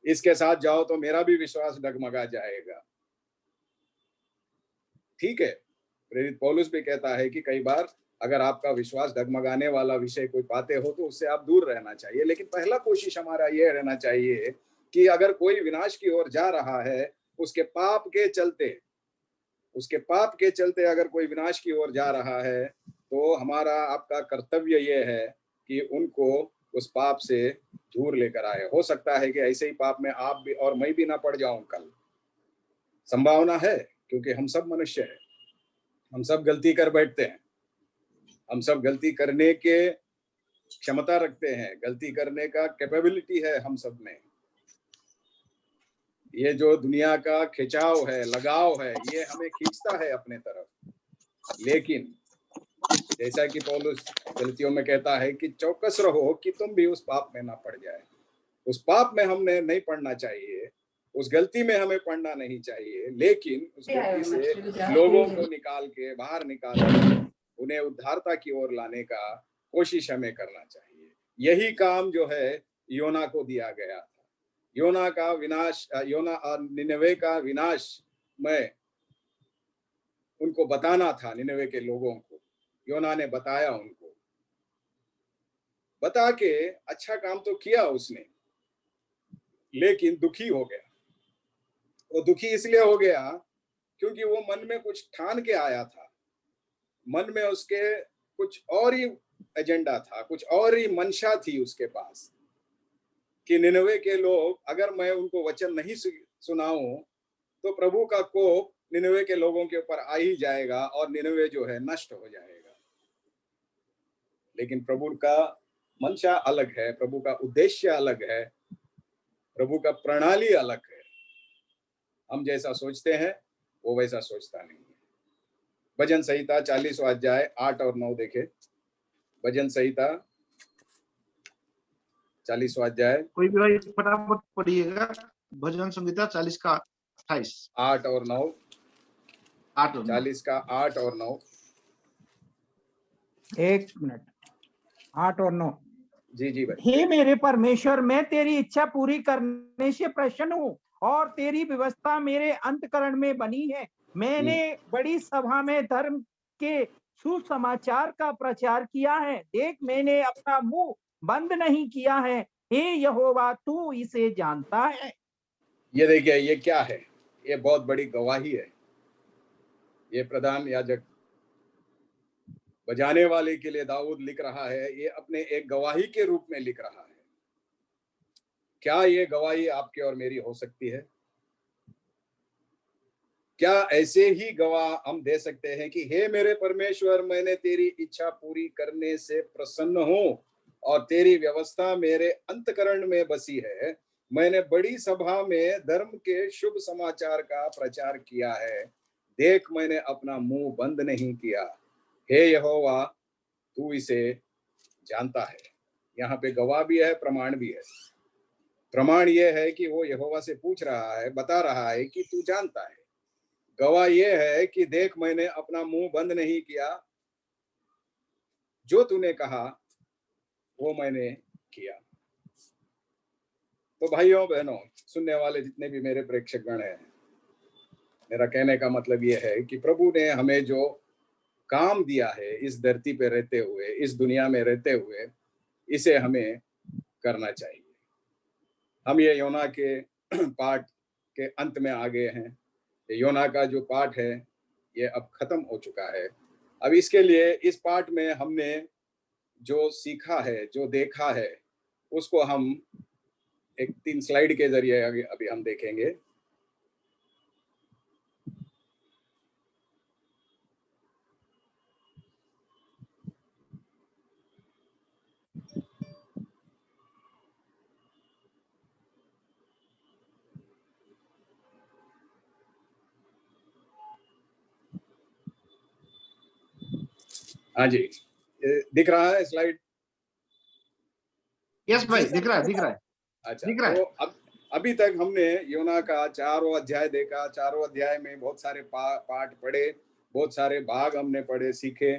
[SPEAKER 1] इसके साथ जाओ तो मेरा भी विश्वास डगमगा जाएगा। ठीक है, प्रेरित पौलुस भी कहता है कि कई बार अगर आपका विश्वास डगमगाने वाला विषय कोई पाते हो तो उससे आप दूर रहना चाहिए। लेकिन पहला कोशिश हमारा यह रहना चाहिए कि अगर कोई विनाश की ओर जा रहा है, उसके पाप के चलते अगर कोई विनाश की ओर जा रहा है, तो हमारा आपका कर्तव्य यह है कि उनको उस पाप से दूर लेकर आए। हो सकता है कि ऐसे ही पाप में आप भी और मैं भी ना पड़ जाऊं कल, संभावना है, क्योंकि हम सब मनुष्य हैं, हम सब गलती कर बैठते हैं, हम सब गलती करने के क्षमता रखते हैं, गलती करने का कैपेबिलिटी है हम सब में। ये जो दुनिया का खिंचाव है, लगाव है, ये हमें खींचता है अपने तरफ। लेकिन जैसा कि पौलुस गलतियों में कहता है कि चौकस रहो कि तुम भी उस पाप में ना पड़ जाए। उस पाप में हमने नहीं पड़ना चाहिए, उस गलती में हमें पड़ना नहीं चाहिए, लेकिन उस गलती से लोगों को निकाल के, बाहर निकाल के उन्हें उद्धारता की ओर लाने का कोशिश हमें करना चाहिए। यही काम जो है योना को दिया गया था। योना का विनाश, योना और निनवे का विनाश में उनको बताना था, निनवे के लोगों को, योना ने बताया उनको, बता के अच्छा काम तो किया उसने, लेकिन दुखी हो गया। वो दुखी इसलिए हो गया क्योंकि वो मन में कुछ ठान के आया था, मन में उसके कुछ और ही एजेंडा था, कुछ और ही मंशा थी उसके पास कि निनवे के लोग, अगर मैं उनको वचन नहीं सुनाऊं तो प्रभु का कोप निनवे के लोगों के ऊपर आ ही जाएगा और निनवे जो है नष्ट हो जाएगा। लेकिन प्रभु का मंशा अलग है, प्रभु का उद्देश्य अलग है, प्रभु का प्रणाली अलग है। हम जैसा सोचते हैं वो वैसा सोचता नहीं है। भजन संहिता 40वां अध्याय 8 और 9 देखे। भजन संहिता 40वां अध्याय,
[SPEAKER 3] कोई भी भाई फटाफट पढ़िएगा। भजन संहिता 40 का 28
[SPEAKER 1] 8 और 9।
[SPEAKER 3] 8 और 9।
[SPEAKER 1] 40 का 8 और 9।
[SPEAKER 2] एक मिनट, 8 और 9।
[SPEAKER 1] जी जी भाई।
[SPEAKER 2] हे मेरे परमेश्वर, मैं तेरी इच्छा पूरी करने से प्रसन्न हूँ और तेरी व्यवस्था मेरे अंतकरण में बनी है। मैंने बड़ी सभा में धर्म के सुसमाचार का प्रचार किया है। देख, मैंने अपना मुंह बंद नहीं किया है। हे यहोवा, तू इसे जानता है।
[SPEAKER 1] ये देखिए, ये क्या है? ये बहुत बड़ी गवाही है। ये प्रधान याजक बजाने वाले के लिए दाऊद लिख रहा है, ये अपने एक गवाही के रूप में लिख रहा है। क्या ये गवाही आपकी और मेरी हो सकती है? क्या ऐसे ही गवाह हम दे सकते हैं कि हे मेरे परमेश्वर, मैंने तेरी इच्छा पूरी करने से प्रसन्न हूं और तेरी व्यवस्था मेरे अंतकरण में बसी है। मैंने बड़ी सभा में धर्म के शुभ समाचार का प्रचार किया है। देख, मैंने अपना मुंह बंद नहीं किया। हे यहोवा, तू इसे जानता है। यहाँ पे गवाह भी है, प्रमाण भी है। प्रमाण यह है कि वो यहोवा से पूछ रहा है, बता रहा है कि तू जानता है। गवाह यह है कि देख, मैंने अपना मुंह बंद नहीं किया, जो तूने कहा वो मैंने किया। तो भाइयों बहनों, सुनने वाले जितने भी मेरे प्रेक्षकगण हैं, मेरा कहने का मतलब यह है कि प्रभु ने हमें जो काम दिया है इस धरती पे रहते हुए, इस दुनिया में रहते हुए, इसे हमें करना चाहिए। हम ये योना के पाठ के अंत में आ गए हैं। योना का जो पाठ है ये अब खत्म हो चुका है। अब इसके लिए इस पाठ में हमने जो सीखा है, जो देखा है, उसको हम एक 3 स्लाइड के जरिए अभी हम देखेंगे। हाँ जी, दिख रहा है स्लाइड?
[SPEAKER 3] यस भाई, दिख रहा है, दिख रहा है।
[SPEAKER 1] अच्छा,
[SPEAKER 3] दिख रहा है।
[SPEAKER 1] तो अब अभी तक हमने योना का 4वां अध्याय देखा। 4वां अध्याय में बहुत सारे पाठ पढ़े, बहुत सारे भाग हमने पढ़े, सीखे,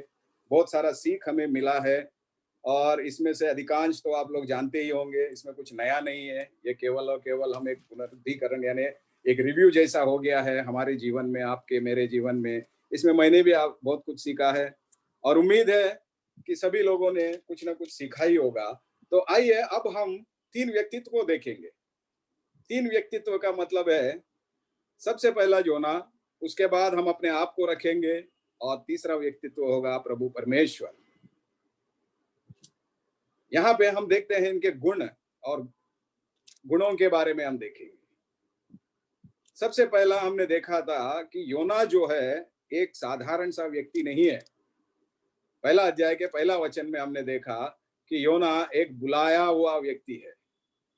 [SPEAKER 1] बहुत सारा सीख हमें मिला है। और इसमें से अधिकांश तो आप लोग जानते ही होंगे, इसमें कुछ नया नहीं है। ये केवल और केवल हम एक पुनरुद्धीकरण यानी एक रिव्यू जैसा हो गया है हमारे जीवन में, आपके मेरे जीवन में। इसमें मैंने भी आप बहुत कुछ सीखा है और उम्मीद है कि सभी लोगों ने कुछ ना कुछ सीखा ही होगा। तो आइए अब हम 3 व्यक्तित्व को देखेंगे। 3 व्यक्तित्व का मतलब है, सबसे पहला योना, उसके बाद हम अपने आप को रखेंगे और तीसरा व्यक्तित्व होगा प्रभु परमेश्वर। यहाँ पे हम देखते हैं इनके गुण और गुणों के बारे में हम देखेंगे। सबसे पहला हमने देखा था कि योना जो है एक साधारण सा व्यक्ति नहीं है। पहला अध्याय के पहला वचन में हमने देखा कि योना एक बुलाया हुआ व्यक्ति है,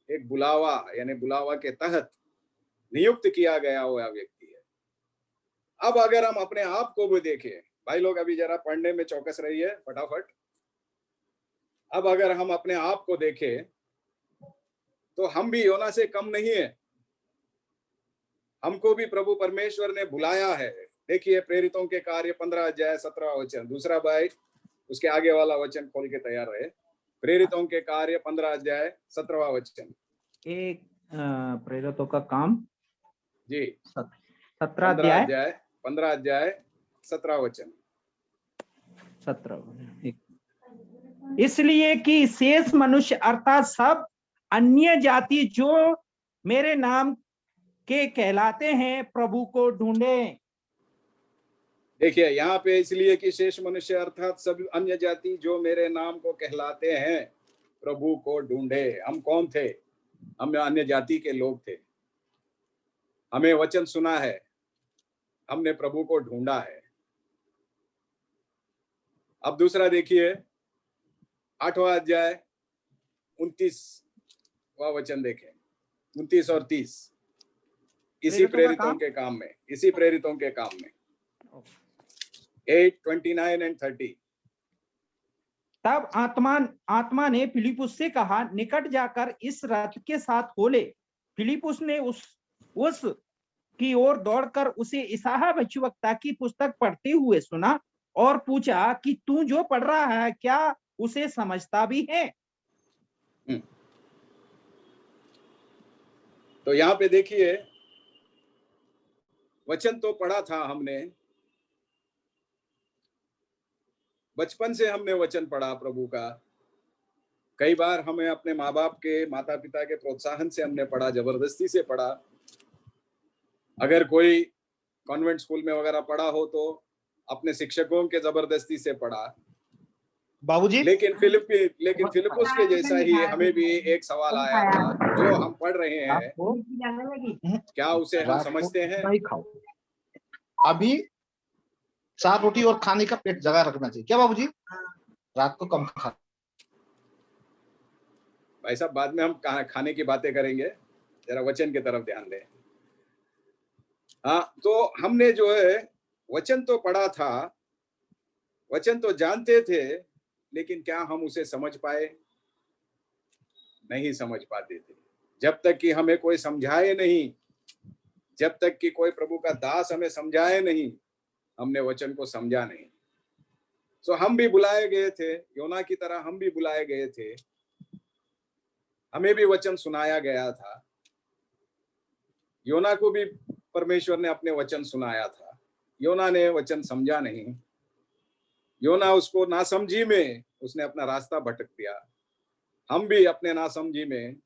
[SPEAKER 1] एक बुलावा यानी बुलावा के तहत नियुक्त किया गया हुआ व्यक्ति है। अब अगर हम अपने आप को भी देखें, भाई लोग अभी जरा पढ़ने में चौकस रहिए फटाफट। अब अगर हम अपने आप को देखें तो हम भी योना से कम नहीं है। हमको भी प्रभु परमेश्वर ने बुलाया है। देखिए प्रेरितों के कार्य 15 अध्याय 17वां वचन, दूसरा भाई उसके आगे वाला वचन खोल के तैयार रहे। प्रेरितों के कार्य 15 अध्याय 17वां वचन।
[SPEAKER 2] एक प्रेरितों का काम
[SPEAKER 1] जी
[SPEAKER 2] 17 अध्याय
[SPEAKER 1] 15 अध्याय 17वां वचन।
[SPEAKER 2] 17। इसलिए कि शेष मनुष्य अर्थात सब अन्य जाति जो मेरे नाम के कहलाते हैं प्रभु को ढूंढे।
[SPEAKER 1] देखिए यहाँ पे, इसलिए कि शेष मनुष्य अर्थात सब अन्य जाति जो मेरे नाम को कहलाते हैं प्रभु को ढूंढे। हम कौन थे? हम अन्य जाति के लोग थे। हमें वचन सुना है, हमने प्रभु को ढूंढा है। अब दूसरा देखिए, 8वां अध्याय 29वां वचन देखें, 29 और 30। इसी प्रेरितों के काम में, इसी प्रेरितों के काम में 8, 29 एंड 30।
[SPEAKER 2] तब आत्मा ने फिलिपुस से कहा, निकट जाकर इस रथ के साथ हो ले। फिलिपुस ने उस की ओर दौड़कर उसे इसाया भविष्यवक्ता की पुस्तक पढ़ते हुए सुना और पूछा कि तू जो पढ़ रहा है क्या उसे समझता भी है?
[SPEAKER 1] तो यहाँ पे देखिए, वचन तो पढ़ा था हमने, बचपन से हमने वचन पढ़ा प्रभु का। कई बार हमें अपने माँ बाप के, माता पिता के प्रोत्साहन से हमने पढ़ा, जबरदस्ती से पढ़ा। अगर कोई कॉन्वेंट स्कूल में वगैरह पढ़ा हो तो अपने शिक्षकों के जबरदस्ती से पढ़ा।
[SPEAKER 3] बाबूजी,
[SPEAKER 1] लेकिन फिलिपुस के जैसा ही हमें भी एक सवाल आया था, जो हम पढ़ रहे हैं क्या उसे हम समझते हैं?
[SPEAKER 3] अभी 4 रोटी और खाने का पेट जगह रखना चाहिए क्या बाबूजी? रात को कम खा।
[SPEAKER 1] भाई साहब, बाद में हम खाने की बातें करेंगे, जरा वचन की तरफ ध्यान दें। हाँ, तो हमने जो है वचन तो पढ़ा था, वचन तो जानते थे, लेकिन क्या हम उसे समझ पाए? नहीं समझ पाते थे। जब तक कि हमें कोई समझाए नहीं, जब तक कि कोई प्रभु का दास हमें समझाए नहीं, हमने वचन को समझा नहीं। तो हम भी बुलाए गए थे, योना की तरह हम भी बुलाए गए थे। हमें भी वचन सुनाया गया था। योना को भी परमेश्वर ने अपने वचन सुनाया था। योना ने वचन समझा नहीं। योना उसको नासमझी में उसने अपना रास्ता भटक दिया। हम भी अपने नासमझी में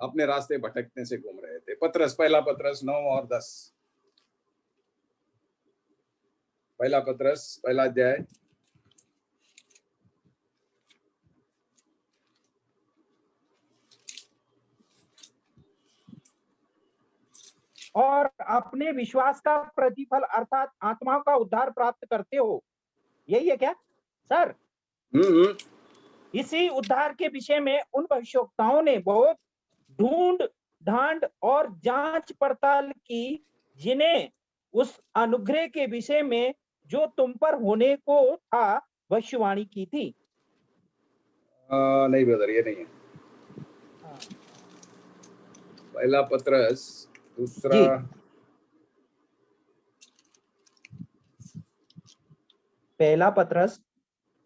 [SPEAKER 1] अपने रास्ते भटकने से घूम रहे थे। पहला पत्रस 9 और 10। पहला पत्रस, पहला अध्याय।
[SPEAKER 2] और अपने विश्वास का प्रतिफल अर्थात आत्मा का उद्धार प्राप्त करते हो। यही है क्या सर? इसी उद्धार के विषय में उन भविष्यवक्ताओं ने बहुत ढूंढ ढांड और जांच पड़ताल की, जिन्हें उस अनुग्रह के विषय में जो तुम पर होने को था भविष्यवाणी की थी।
[SPEAKER 1] नहीं ब्रदर, ये नहीं है। पहला पत्रस दूसरा,
[SPEAKER 2] पहला पत्रस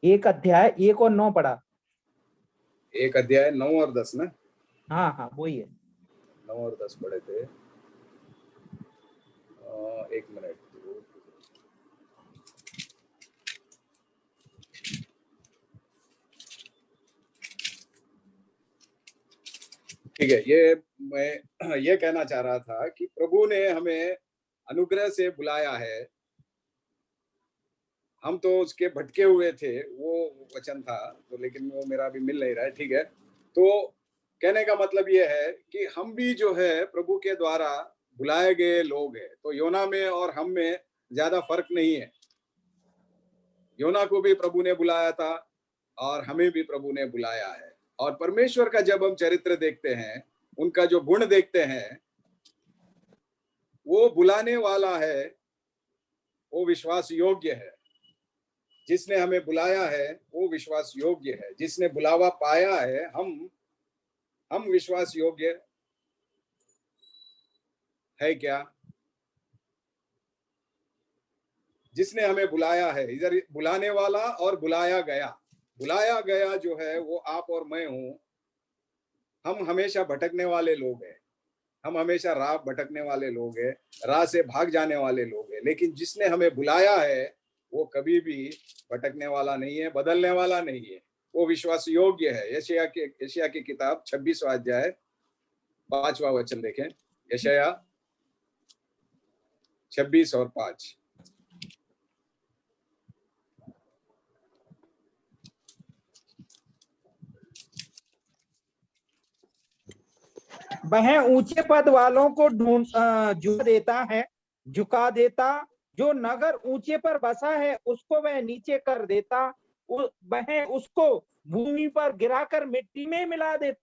[SPEAKER 2] 1 अध्याय 1 और 9 पढ़ा।
[SPEAKER 1] 1 अध्याय 9 और 10 ना?
[SPEAKER 2] हाँ वही है।
[SPEAKER 1] 9 और 10 पढ़े थे। 1 मिनट। ठीक है, ये मैं ये कहना चाह रहा था कि प्रभु ने हमें अनुग्रह से बुलाया है। हम तो उसके भटके हुए थे, वो वचन था तो, लेकिन वो मेरा भी मिल नहीं रहा है। ठीक है, तो कहने का मतलब ये है कि हम भी जो है प्रभु के द्वारा बुलाए गए लोग हैं। तो योना में और हम में ज्यादा फर्क नहीं है। योना को भी प्रभु ने बुलाया था और हमें भी प्रभु ने बुलाया है। और परमेश्वर का जब हम चरित्र देखते हैं, उनका जो गुण देखते हैं, वो बुलाने वाला है, वो विश्वास योग्य है। जिसने हमें बुलाया है वो विश्वास योग्य है। जिसने बुलावा पाया है, हम विश्वास योग्य है क्या? जिसने हमें बुलाया है, इधर बुलाने वाला और बुलाया गया जो है वो आप और मैं हूं। हम हमेशा भटकने वाले लोग हैं, हम हमेशा राह भटकने वाले लोग हैं, राह से भाग जाने वाले लोग हैं। लेकिन जिसने हमें बुलाया है वो कभी भी भटकने वाला नहीं है, बदलने वाला नहीं है, वो विश्वास योग्य है। यशायाह की किताब 26वां अध्याय 5वां वचन देखें। यशायाह 26 और 5।
[SPEAKER 2] वह ऊंचे पद वालों को झुका देता, जो नगर ऊंचे पर बसा है उसको वह नीचे कर देता, वह उसको भूमि पर गिराकर मिट्टी में मिला देता।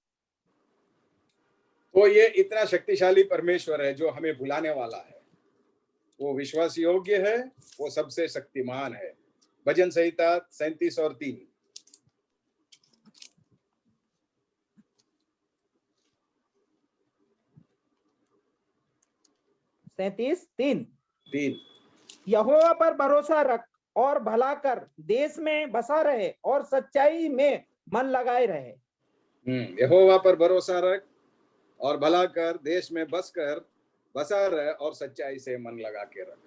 [SPEAKER 1] तो ये इतना शक्तिशाली परमेश्वर है जो हमें बुलाने वाला है, वो विश्वास योग्य है, वो सबसे शक्तिमान है। भजन संहिता 37 और 3।
[SPEAKER 2] 37:3। यहोवा पर भरोसा रख और भला कर, देश में बसा रहे और सच्चाई में मन लगाए रहे।
[SPEAKER 1] यहोवा पर भरोसा रख और भला कर, देश में बसा रहे और सच्चाई से मन लगा के रख।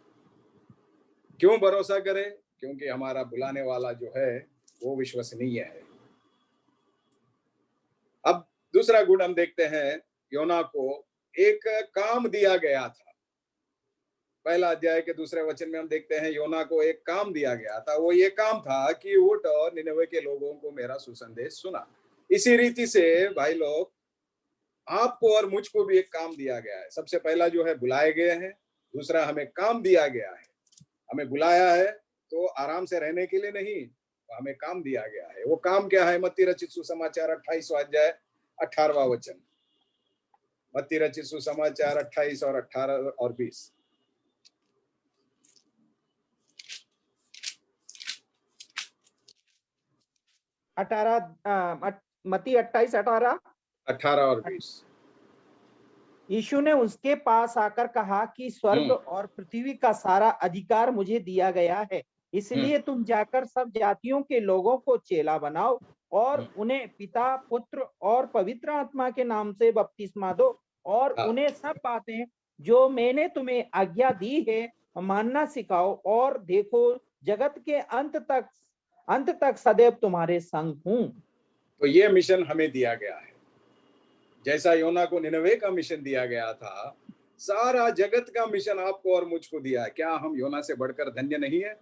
[SPEAKER 1] क्यों भरोसा करे? क्योंकि हमारा बुलाने वाला जो है वो विश्वसनीय है। अब दूसरा गुण हम देखते हैं, योना को एक काम दिया गया था। पहला अध्याय के दूसरे वचन में हम देखते हैं योना को एक काम दिया गया था। वो ये काम था कि उठ और निनवे के लोगों को मेरा सुसंदेश सुना। इसी रीति से भाई लोग, आपको और मुझको भी एक काम दिया गया है। सबसे पहला जो है बुलाए गए हैं, दूसरा हमें काम दिया गया है। हमें बुलाया है तो आराम से रहने के लिए नहीं, हमें काम दिया गया है। वो काम क्या है? मत्ती रचित सुसमाचार 28वां अध्याय 18वां वचन। मत्ती रचित सुसमाचार 28 और 18 और 20।
[SPEAKER 2] मत्ती 28:18
[SPEAKER 1] 18 और 20।
[SPEAKER 2] यीशु ने उसके पास आकर कहा कि स्वर्ग और पृथ्वी का सारा अधिकार मुझे दिया गया है, इसलिए तुम जाकर सब जातियों के लोगों को चेला बनाओ और उन्हें पिता, पुत्र और पवित्र आत्मा के नाम से बपतिस्मा दो, और उन्हें सब बातें जो मैंने तुम्हें आज्ञा दी है मानना सिखाओ, और देखो जगत के अंत तक सदैव तुम्हारे संग हूं।
[SPEAKER 1] तो ये मिशन हमें दिया गया है। जैसा योना को निनवे का मिशन दिया गया था, सारा जगत का मिशन आपको और मुझको दिया है। क्या हम योना से बढ़कर धन्य नहीं है?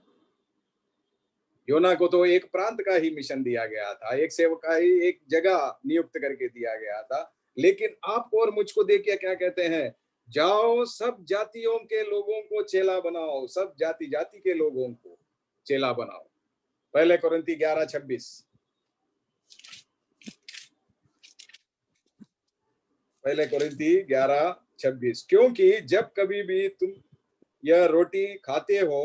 [SPEAKER 1] योना को तो एक प्रांत का ही मिशन दिया गया था, एक सेवकाई, एक जगह नियुक्त करके दिया गया था। लेकिन आपको और मुझको देखिए क्या कहते हैं, जाओ सब जातियों के लोगों को चेला बनाओ, सब जाति जाति के लोगों को चेला बनाओ। पहले कोरिन्थी 11:26। पहले कोरिन्थी 11:26। क्योंकि जब कभी भी तुम यह रोटी खाते हो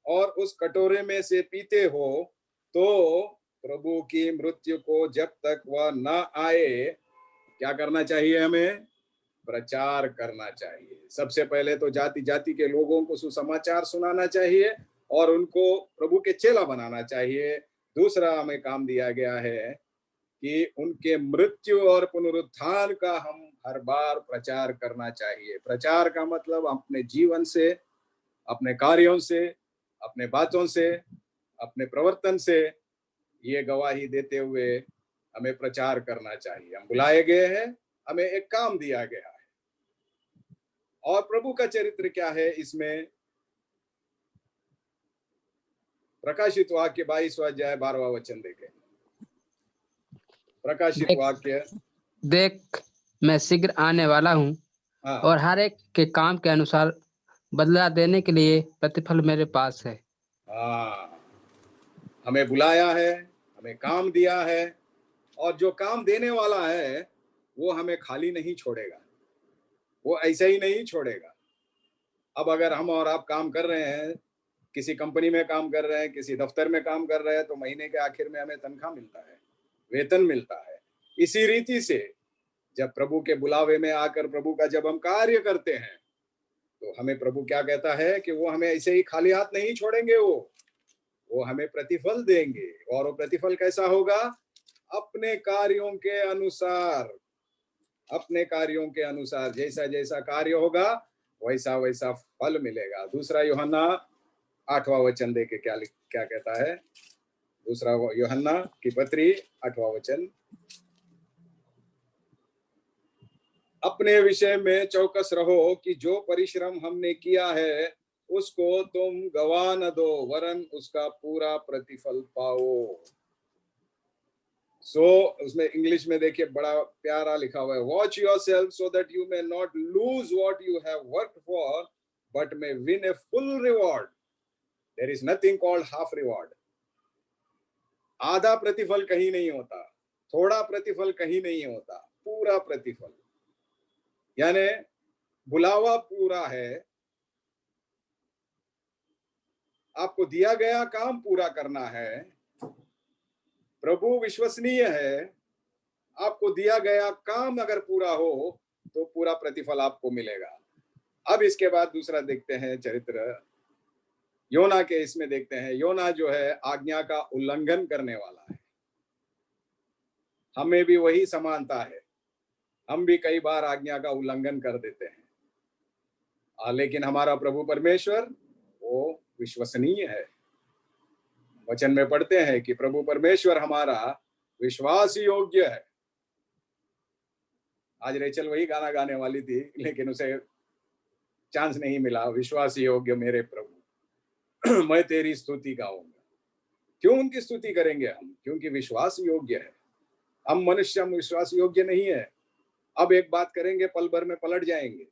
[SPEAKER 1] और उस कटोरे में से पीते हो, तो प्रभु की मृत्यु को जब तक वह न आए क्या करना चाहिए? हमें प्रचार करना चाहिए। सबसे पहले तो जाति जाति के लोगों को सुसमाचार सुनाना चाहिए और उनको प्रभु के चेला बनाना चाहिए। दूसरा हमें काम दिया गया है कि उनके मृत्यु और पुनरुत्थान का हम हर बार प्रचार करना चाहिए। प्रचार का मतलब अपने जीवन से, अपने कार्यों से, अपने बातों से, अपने प्रवर्तन से ये गवाही देते हुए हमें प्रचार करना चाहिए। हम बुलाए गए हैं, हमें एक काम दिया गया है। और प्रभु का चरित्र क्या है इसमें? प्रकाशित वाक्य 22वां अध्याय 12वां वचन देखें। प्रकाशित वाक्य,
[SPEAKER 4] देख मैं शीघ्र आने वाला हूँ, और हर एक के काम के अनुसार बदला देने के लिए प्रतिफल मेरे पास है।
[SPEAKER 1] हमें बुलाया है, हमें काम दिया है, और जो काम देने वाला है वो हमें खाली नहीं छोड़ेगा, वो ऐसे ही नहीं छोड़ेगा। अब अगर हम और आप काम कर रहे हैं, किसी कंपनी में काम कर रहे हैं, किसी दफ्तर में काम कर रहे हैं, तो महीने के आखिर में हमें तनख्वाह मिलता है, वेतन मिलता है। इसी रीति से जब प्रभु के बुलावे में आकर प्रभु का जब हम कार्य करते हैं, तो हमें प्रभु क्या कहता है कि वो हमें ऐसे ही खाली हाथ नहीं छोड़ेंगे, वो हमें प्रतिफल देंगे। और वो प्रतिफल कैसा होगा? अपने कार्यों के अनुसार, अपने कार्यों के अनुसार। जैसा जैसा कार्य होगा वैसा वैसा फल मिलेगा। दूसरा यूहन्ना 8वां वचन देके क्या कहता है, दूसरा यूहन्ना की पत्री 8वां वचन, अपने विषय में चौकस रहो कि जो परिश्रम हमने किया है उसको तुम गवा न दो, वरन उसका पूरा प्रतिफल पाओ। उसमें इंग्लिश में देखिए बड़ा प्यारा लिखा हुआ है, watch yourself so that you may not lose what you have worked for but may win a full reward. There is nothing called half reward. आधा प्रतिफल कहीं नहीं होता, थोड़ा प्रतिफल कहीं नहीं होता, पूरा प्रतिफल, यानी बुलावा पूरा है, आपको दिया गया काम पूरा करना है, प्रभु विश्वसनीय है, आपको दिया गया काम अगर पूरा हो तो पूरा प्रतिफल आपको मिलेगा। अब इसके बाद दूसरा देखते हैं चरित्र योना के, इसमें देखते हैं योना जो है आज्ञा का उल्लंघन करने वाला है। हमें भी वही समानता है, हम भी कई बार आज्ञा का उल्लंघन कर देते हैं, लेकिन हमारा प्रभु परमेश्वर वो विश्वसनीय है। वचन में पढ़ते हैं कि प्रभु परमेश्वर हमारा विश्वास योग्य है। आज रेचल वही गाना गाने वाली थी, लेकिन उसे चांस नहीं मिला। विश्वास योग्य मेरे प्रभु, मैं तेरी स्तुति गाऊंगा। क्यों उनकी स्तुति करेंगे हम? क्योंकि विश्वास योग्य है। हम मनुष्य, हम विश्वास योग्य नहीं है। अब एक बात करेंगे, पल भर में पलट जाएंगे।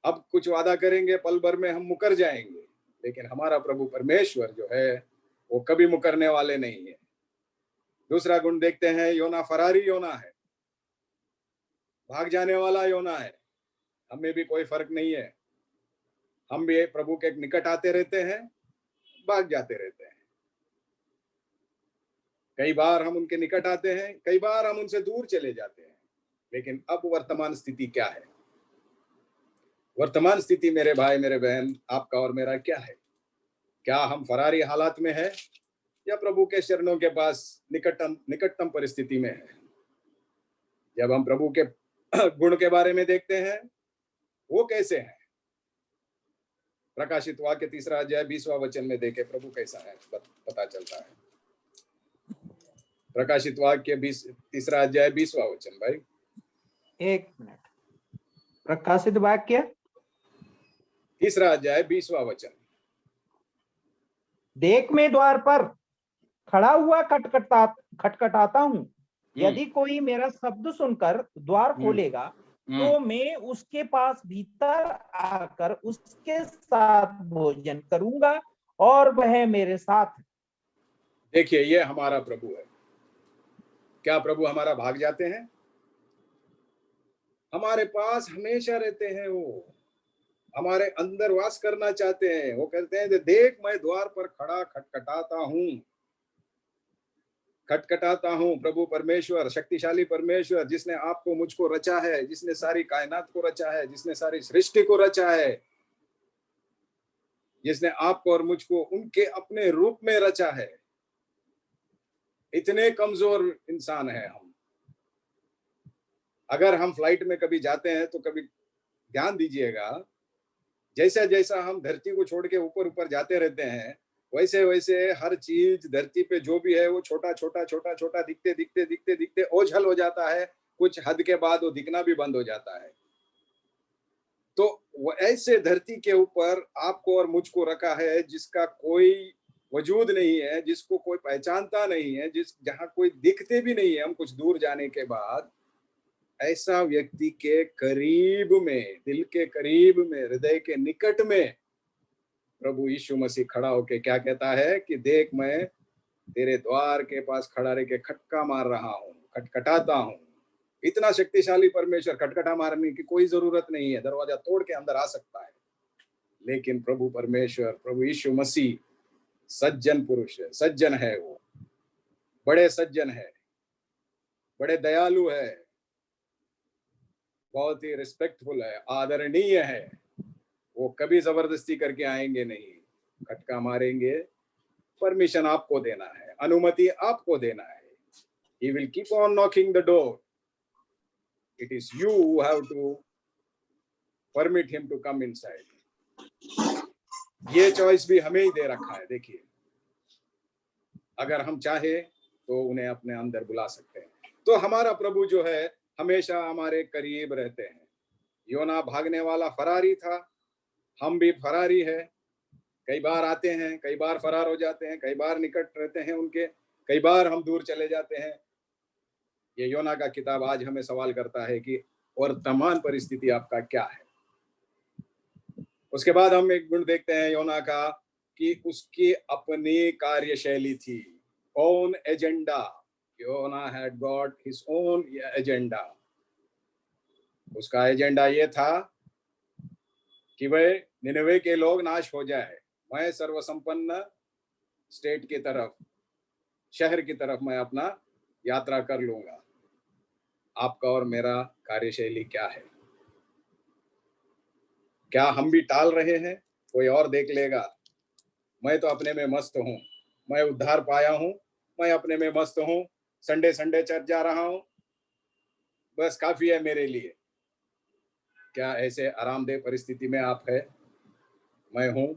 [SPEAKER 1] अब कुछ वादा करेंगे, पल भर में हम मुकर जाएंगे। लेकिन हमारा प्रभु परमेश्वर जो है वो कभी मुकरने वाले नहीं है। दूसरा गुण देखते हैं, योना फरारी योना है, भाग जाने वाला योना है। हमें भी कोई फर्क नहीं है, हम भी प्रभु के निकट आते रहते हैं, भाग जाते रहते हैं। कई बार हम उनके निकट आते हैं, कई बार हम उनसे दूर चले जाते हैं। लेकिन अब वर्तमान स्थिति क्या है? वर्तमान स्थिति मेरे भाई मेरे बहन, आपका और मेरा क्या है? क्या हम फरारी हालात में है या प्रभु के चरणों के पास निकटतम परिस्थिति में है? जब हम प्रभु के गुण के बारे में देखते हैं, वो कैसे हैं? प्रकाशित वाक्य 3 अध्याय 20वां वचन में देखे प्रभु कैसा है, पता चलता है। प्रकाशित वाक्य 3 अध्याय 20वां वचन। भाई
[SPEAKER 2] 1 मिनट, प्रकाशित वाक्य
[SPEAKER 1] 3 अध्याय 20वां वचन।
[SPEAKER 2] देख मैं द्वार पर खड़ा हुआ खटखटाता हूँ, यदि कोई मेरा शब्द सुनकर द्वार खोलेगा तो मैं उसके पास भीतर आकर उसके साथ भोजन करूंगा और वह मेरे साथ।
[SPEAKER 1] देखिए, ये हमारा प्रभु है। क्या प्रभु हमारा भाग जाते हैं? हमारे पास हमेशा रहते हैं। वो हमारे अंदर वास करना चाहते हैं। वो कहते हैं, देख मैं द्वार पर खड़ा खटखटाता हूं। प्रभु परमेश्वर, शक्तिशाली परमेश्वर, जिसने आपको मुझको रचा है, जिसने सारी कायनात को रचा है, जिसने सारी सृष्टि को रचा है, जिसने आपको और मुझको उनके अपने रूप में रचा है। इतने कमजोर इंसान हैं हम। अगर हम फ्लाइट में कभी जाते हैं तो कभी ध्यान दीजिएगा, जैसा जैसा हम धरती को छोड़ के ऊपर ऊपर जाते रहते हैं, वैसे वैसे हर चीज धरती पे जो भी है वो छोटा छोटा दिखते ओझल हो जाता है। कुछ हद के बाद वो दिखना भी बंद हो जाता है। तो वो ऐसे धरती के ऊपर आपको और मुझको रखा है, जिसका कोई वजूद नहीं है, जिसको कोई पहचानता नहीं है, जहां कोई दिखते भी नहीं है हम कुछ दूर जाने के बाद। ऐसा व्यक्ति के करीब में, दिल के करीब में, हृदय के निकट में प्रभु यीशु मसीह खड़ा होके क्या कहता है कि देख मैं तेरे द्वार के पास खड़ा रह के खटका मार रहा हूँ, खटखटाता हूँ। इतना शक्तिशाली परमेश्वर, खटखटा मारने की कोई जरूरत नहीं है, दरवाजा तोड़ के अंदर आ सकता है। लेकिन प्रभु परमेश्वर, प्रभु यीशु मसीह सज्जन पुरुष है, सज्जन है। वो बड़े सज्जन है, बड़े दयालु है, बहुत ही रिस्पेक्टफुल है, आदरणीय है। वो कभी जबरदस्ती करके आएंगे नहीं, खटका मारेंगे। परमिशन आपको देना है, अनुमति आपको देना है। He will keep on knocking the door. It is you who have to permit him to come inside. ये चॉइस भी हमें ही दे रखा है। देखिए, अगर हम चाहे तो उन्हें अपने अंदर बुला सकते हैं। तो हमारा प्रभु जो है हमेशा हमारे करीब रहते हैं। योना भागने वाला फरारी था, हम भी फरारी है। कई बार आते हैं, कई बार फरार हो जाते हैं, कई बार निकट रहते हैं उनके, कई बार हम दूर चले जाते हैं। ये योना का किताब आज हमें सवाल करता है कि वर्तमान परिस्थिति आपका क्या है। उसके बाद हम एक गुण देखते हैं योना का कि उसकी अपनी कार्यशैली थी, ओन एजेंडा। योना had got his own agenda. उसका एजेंडा ये था कि वह निनवे के लोग नाश हो जाए, मैं सर्वसंपन्न स्टेट की तरफ, शहर की तरफ मैं अपना यात्रा कर लूंगा। आपका और मेरा कार्यशैली क्या है? क्या हम भी टाल रहे हैं? कोई और देख लेगा, मैं तो अपने में मस्त हूं, मैं उद्धार पाया हूं, मैं अपने में मस्त हूं, संडे संडे चर्च जा रहा हूं, बस काफी है मेरे लिए। क्या ऐसे आरामदेह परिस्थिति में आप है, मैं हूं?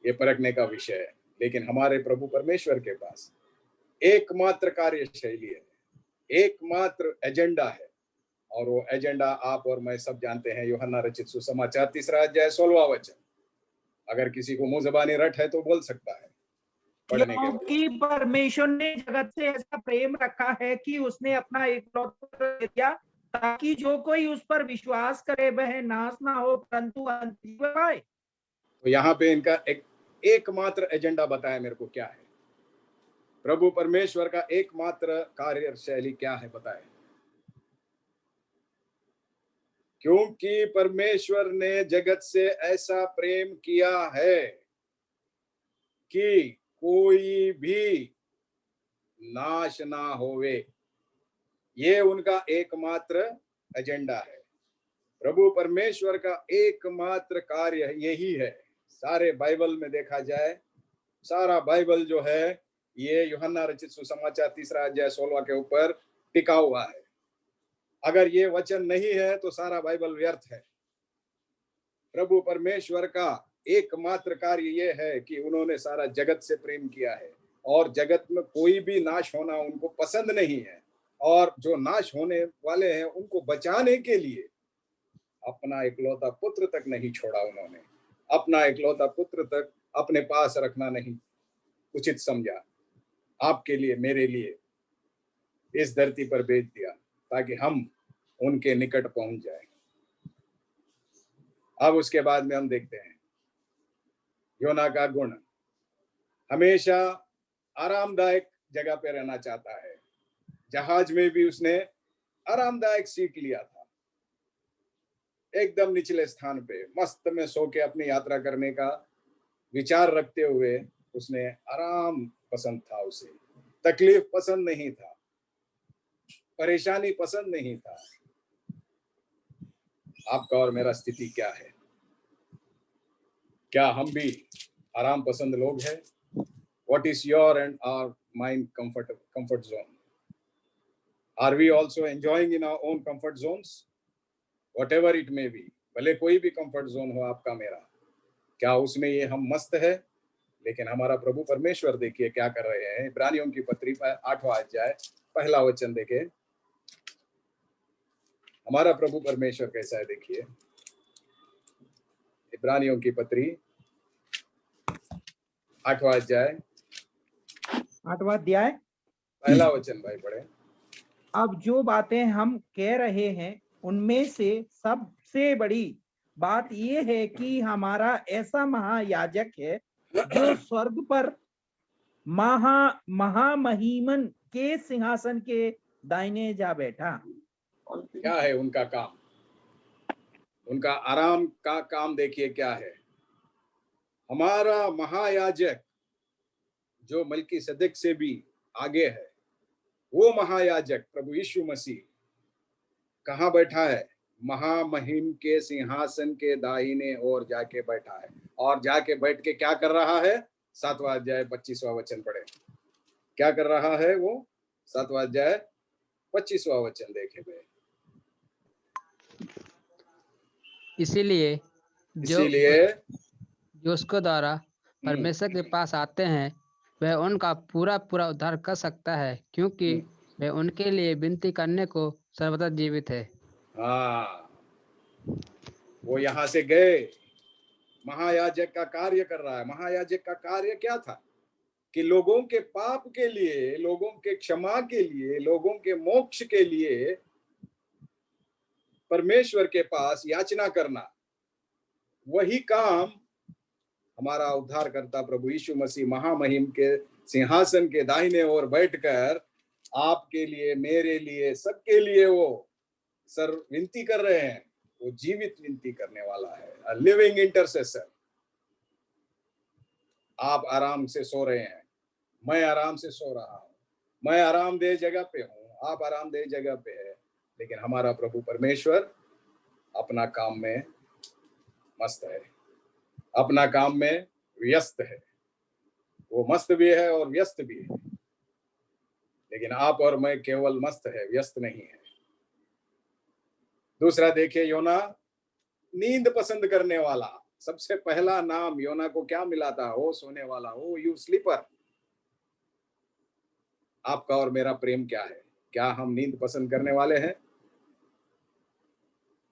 [SPEAKER 1] ये परखने का विषय है। लेकिन हमारे प्रभु परमेश्वर के पास एकमात्र कार्यशैली है, एकमात्र एजेंडा है, और वो एजेंडा आप और मैं सब जानते हैं। यूहन्ना रचित सुसमाचार 3 अध्याय 16वां वचन। अगर किसी को मुंह जबानी रट है तो बोल सकता है पढ़ने के बाद।
[SPEAKER 2] क्योंकि परमेश्वर ने जगत से ऐसा प्रेम रखा है कि उसने अपना एकलौता पुत्र दिया, ताकि जो कोई उस पर विश्वास करे वह नाश ना हो परंतु अनंत जीवन पाए।
[SPEAKER 1] तो यहाँ पे इनका एकमात्र एजेंडा बताया मेरे को क्या है। प्रभु परमेश्वर का एकमात्र कार्यशैली क्या है बताए। क्योंकि परमेश्वर ने जगत से ऐसा प्रेम किया है कि कोई भी नाश ना होवे। ये उनका एकमात्र एजेंडा है। प्रभु परमेश्वर का एकमात्र कार्य यही है। सारे बाइबल में देखा जाए, सारा बाइबल जो है ये यूहन्ना रचित सुसमाचार 3 अध्याय 16 के ऊपर टिका हुआ है। अगर ये वचन नहीं है तो सारा बाइबल व्यर्थ है। प्रभु परमेश्वर का एकमात्र कार्य ये है कि उन्होंने सारा जगत से प्रेम किया है, और जगत में कोई भी नाश होना उनको पसंद नहीं है, और जो नाश होने वाले हैं उनको बचाने के लिए अपना इकलौता पुत्र तक नहीं छोड़ा। उन्होंने अपना इकलौता पुत्र तक अपने पास रखना नहीं उचित समझा। आपके लिए, मेरे लिए इस धरती पर भेज दिया ताकि हम उनके निकट पहुंच जाए। अब उसके बाद में हम देखते हैं योना का गुण, हमेशा आरामदायक जगह पे रहना चाहता है। जहाज में भी उसने आरामदायक सीट लिया था, एकदम निचले स्थान पे मस्त में सो के अपनी यात्रा करने का विचार रखते हुए उसने आराम पसंद था। उसे तकलीफ पसंद नहीं था, परेशानी पसंद नहीं था। आपका और मेरा स्थिति क्या है? क्या हम भी आराम पसंद लोग हैं? What is your and our mind comfort zone? Are we also enjoying in our own comfort zones? Whatever it may be, भले कोई भी comfort zone हो आपका मेरा, क्या उसमें ये हम मस्त है? लेकिन हमारा प्रभु परमेश्वर देखिए क्या कर रहे हैं। इब्रानियों की पत्री 8वां अध्याय 1 वचन देखे। हमारा प्रभु परमेश्वर कैसा है देखिए। इब्रानियों की पत्री 8वां अध्याय
[SPEAKER 2] 8वां अध्याय
[SPEAKER 1] 1 वचन भाई पढ़े।
[SPEAKER 2] अब जो बातें हम कह रहे हैं उनमें से सबसे बड़ी बात यह है कि हमारा ऐसा महायाजक है जो स्वर्ग पर महामहिमन के सिंहासन के दाहिने जा बैठा।
[SPEAKER 1] क्या है उनका काम? उनका आराम का काम देखिए क्या है। हमारा महायाजक जो मल्कीसदेक से भी आगे है, वो महायाजक प्रभु यीशु मसीह कहाँ बैठा है? महामहिम के सिंहासन के दाहिने ओर जाके बैठा है। और जाके बैठ के क्या कर रहा है? 7वां अध्याय 25वां वचन पढ़े। क्या कर रहा है वो? 7वां अध्याय 25वां वचन देखे हुए।
[SPEAKER 4] इसीलिए जो उसके द्वारा परमेश्वर के पास आते हैं, वह उनका पूरा पूरा उद्धार कर सकता है, क्योंकि वह उनके लिए विनती करने को सर्वदा जीवित है।
[SPEAKER 1] हाँ, वो यहाँ से गए, महायाजक का कार्य कर रहा है। महायाजक का कार्य क्या था कि लोगों के पाप के लिए, लोगों के क्षमा के लिए, लोगों के मोक्ष के लिए परमेश्वर के पास याचना करना। वही काम हमारा उद्धारकर्ता प्रभु यीशु मसीह महामहिम के सिंहासन के दाहिने ओर बैठकर आपके लिए, मेरे लिए, सबके लिए वो सर विनती कर रहे हैं। वो जीवित विनती करने वाला है, लिविंग इंटरसेसर। आप आराम से सो रहे हैं, मैं आराम से सो रहा हूं, मैं आरामदेह जगह पे हूं, आप आरामदेह जगह पे है, लेकिन हमारा प्रभु परमेश्वर अपना काम में मस्त है, अपना काम में व्यस्त है। वो मस्त भी है और व्यस्त भी है, लेकिन आप और मैं केवल मस्त है, व्यस्त नहीं है। दूसरा देखिए, योना नींद पसंद करने वाला। सबसे पहला नाम योना को क्या मिला था? ओ सोने वाला, ओ यू स्लीपर। आपका और मेरा प्रेम क्या है? क्या हम नींद पसंद करने वाले हैं?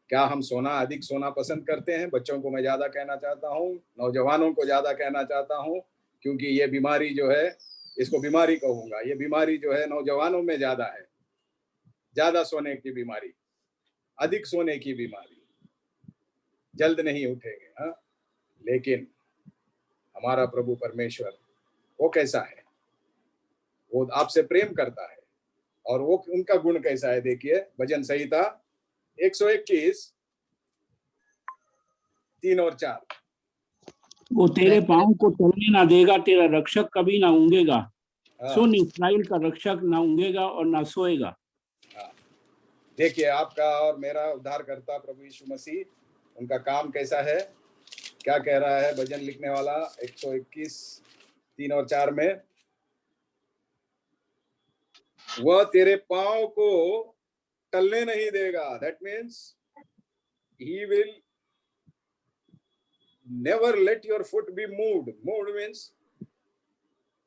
[SPEAKER 1] क्या हम सोना, अधिक सोना पसंद करते हैं? बच्चों को मैं ज्यादा कहना चाहता हूँ, नौजवानों को ज्यादा कहना चाहता हूँ, क्योंकि ये बीमारी जो है, इसको बीमारी कहूंगा, ये बीमारी जो है नौजवानों में ज्यादा है। ज्यादा सोने की बीमारी, अधिक सोने की बीमारी, जल्द नहीं उठेंगे। हाँ, लेकिन हमारा प्रभु परमेश्वर वो कैसा है? वो आपसे प्रेम करता है। और वो उनका गुण कैसा है? देखिए, भजन संहिता 121 3 और 4।
[SPEAKER 5] वो तेरे पांव को चलने ना देगा, तेरा रक्षक कभी ना ऊँघेगा।
[SPEAKER 1] हाँ,
[SPEAKER 5] सुन, इस्राएल का रक्षक ना ऊँघेगा और ना सोएगा।
[SPEAKER 1] हाँ। देखिए, आपका और मेरा उद्धारकर्ता प्रभु यीशु मसीह, उनका काम कैसा है? क्या कह रहा है भजन लिखने वाला 121 3 और 4 में? वह तेरे पांव को टलने नहीं देगा। That means he will never let your foot be moved. Moved means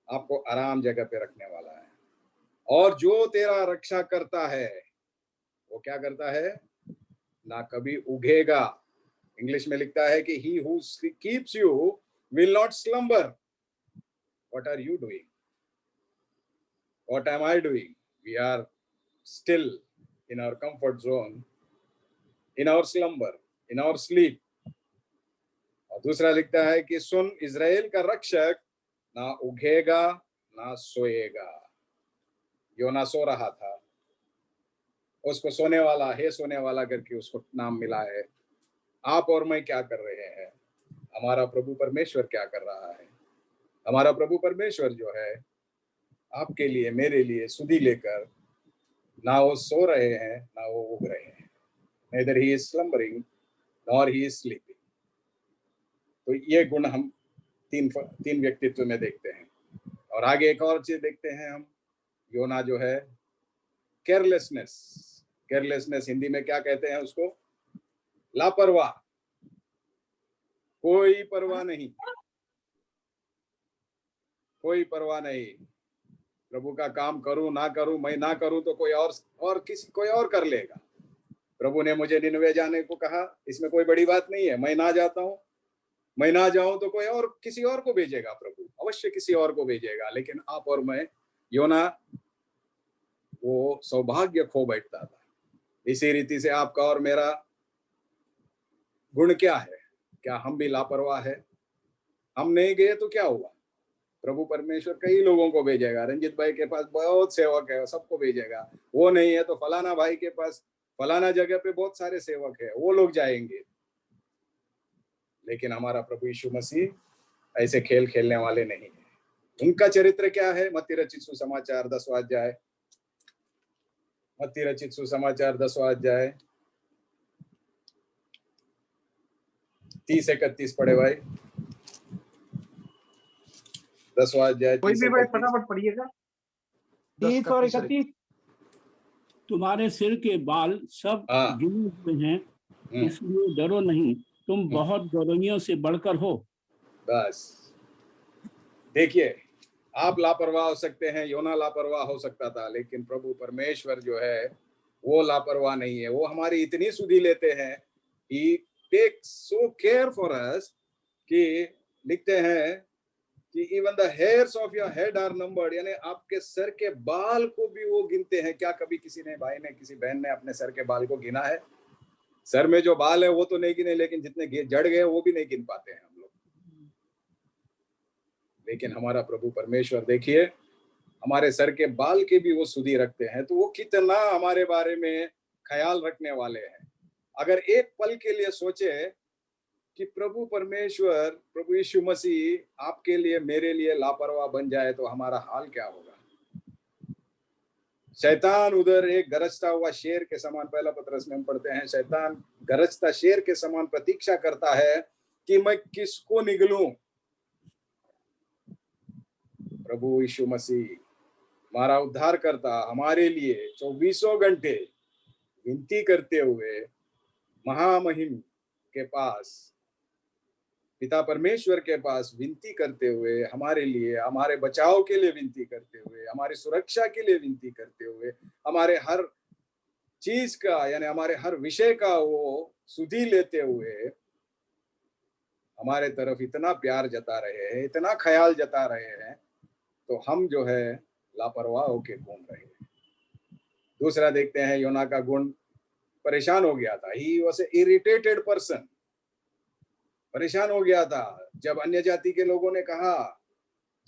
[SPEAKER 1] आपको आराम जगह पे रखने वाला है। और जो तेरा रक्षा करता है, वो क्या करता है? ना कभी उगेगा। इंग्लिश में लिखता है कि he who keeps you will not slumber. What are you doing? What am I doing? We are still in our comfort zone, in our slumber, in our sleep. और दूसरा लिखता है कि सुन, इजराइल का रक्षक ना उगेगा ना सोएगा। योना सो रहा था, उसको सोने वाला, हे सोने वाला करके उसको नाम मिला है। आप और मैं क्या कर रहे हैं? हमारा प्रभु परमेश्वर क्या कर रहा है? हमारा प्रभु परमेश्वर जो है, आपके लिए, मेरे लिए सुधि लेकर, ना वो सो रहे हैं ना वो उग रहे हैं। neither he is slumbering nor he is sleeping. तो ये गुण हम तीन व्यक्तित्व में देखते हैं। और आगे एक और चीज देखते हैं हम। योना जो है, केयरलेसनेस। केयरलेसनेस हिंदी में क्या कहते हैं उसको? लापरवाह। कोई परवाह नहीं, कोई परवाह नहीं। प्रभु का काम करूं ना करूं, मैं ना करूं तो कोई और कर लेगा। प्रभु ने मुझे निनवे जाने को कहा, इसमें कोई बड़ी बात नहीं है। मैं ना जाता हूं, मैं ना जाऊं तो कोई और, किसी और को भेजेगा। प्रभु अवश्य किसी और को भेजेगा। लेकिन आप और मैं, योना वो सौभाग्य खो बैठता था। इसी रीति से आपका और मेरा गुण क्या है? क्या हम भी लापरवाह है? हम नहीं गए तो क्या हुआ? प्रभु परमेश्वर कई लोगों को भेजेगा। रंजित भाई के पास बहुत सेवक है, सबको भेजेगा। वो नहीं है तो फलाना भाई के पास, फलाना जगह पे बहुत सारे सेवक है, वो लोग जाएंगे। लेकिन हमारा प्रभु यीशु मसीह ऐसे खेल खेलने वाले नहीं है। उनका चरित्र क्या है? मत्ती रचित सुसमाचार 10वां अध्याय, मत्ती रचित सुसमाचार 10वां अध्याय 30-31 पढ़े भाई। 10वां अध्याय
[SPEAKER 3] कोई भी भाई फटाफट पढ़िएगा।
[SPEAKER 2] 30 और 31।
[SPEAKER 5] तुम्हारे सिर के बाल सब गिने हुए हैं, इसलिए डरो नहीं, तुम बहुत गौरवियों से बढ़कर हो।
[SPEAKER 1] बस देखिए, आप लापरवाह हो सकते हैं, योना लापरवाह हो सकता था, लेकिन प्रभु परमेश्वर जो है वो लापरवाह नहीं है। वो हमारी इतनी सुधि लेते हैं, he takes so care for us, कि लिखते हैं कि even the hairs of your head are numbered, यानी आपके सर के बाल को भी वो गिनते हैं। क्या कभी किसी ने, भाई ने, किसी बहन ने अपने सर के बाल को गिना है? सर में जो बाल है वो तो नहीं गिने, लेकिन जितने जड़ गए वो भी नहीं गिन पाते हैं हम लोग। लेकिन हमारा प्रभु परमेश्वर देखिए, हमारे सर के बाल के भी वो सुधि रखते हैं, तो वो कितना हमारे बारे में ख्याल रखने वाले हैं। अगर एक पल के लिए सोचे कि प्रभु परमेश्वर, प्रभु यीशु मसीह आपके लिए, मेरे लिए लापरवाह बन जाए तो हमारा हाल क्या होगा? शैतान उधर एक गरजता हुआ शेर के समान, पहला पत्रस में हम पढ़ते हैं, शैतान गरजता शेर के समान प्रतीक्षा करता है कि मैं किसको निगलूं। प्रभु यीशु मसीह हमारा उद्धार करता हमारे लिए 24 घंटे विनती करते हुए महामहिम के पास, पिता परमेश्वर के पास विनती करते हुए, हमारे लिए, हमारे बचाव के लिए विनती करते हुए, हमारी सुरक्षा के लिए विनती करते हुए, हमारे हर चीज का, यानी हमारे हर विषय का वो सुधि लेते हुए हमारे तरफ इतना प्यार जता रहे हैं, इतना ख्याल जता रहे हैं, तो हम जो है लापरवाह होके घूम रहे हैं। दूसरा देखते हैं, योना का गुण, परेशान हो गया था। He was a irritated person, परेशान हो गया था। जब अन्य जाति के लोगों ने कहा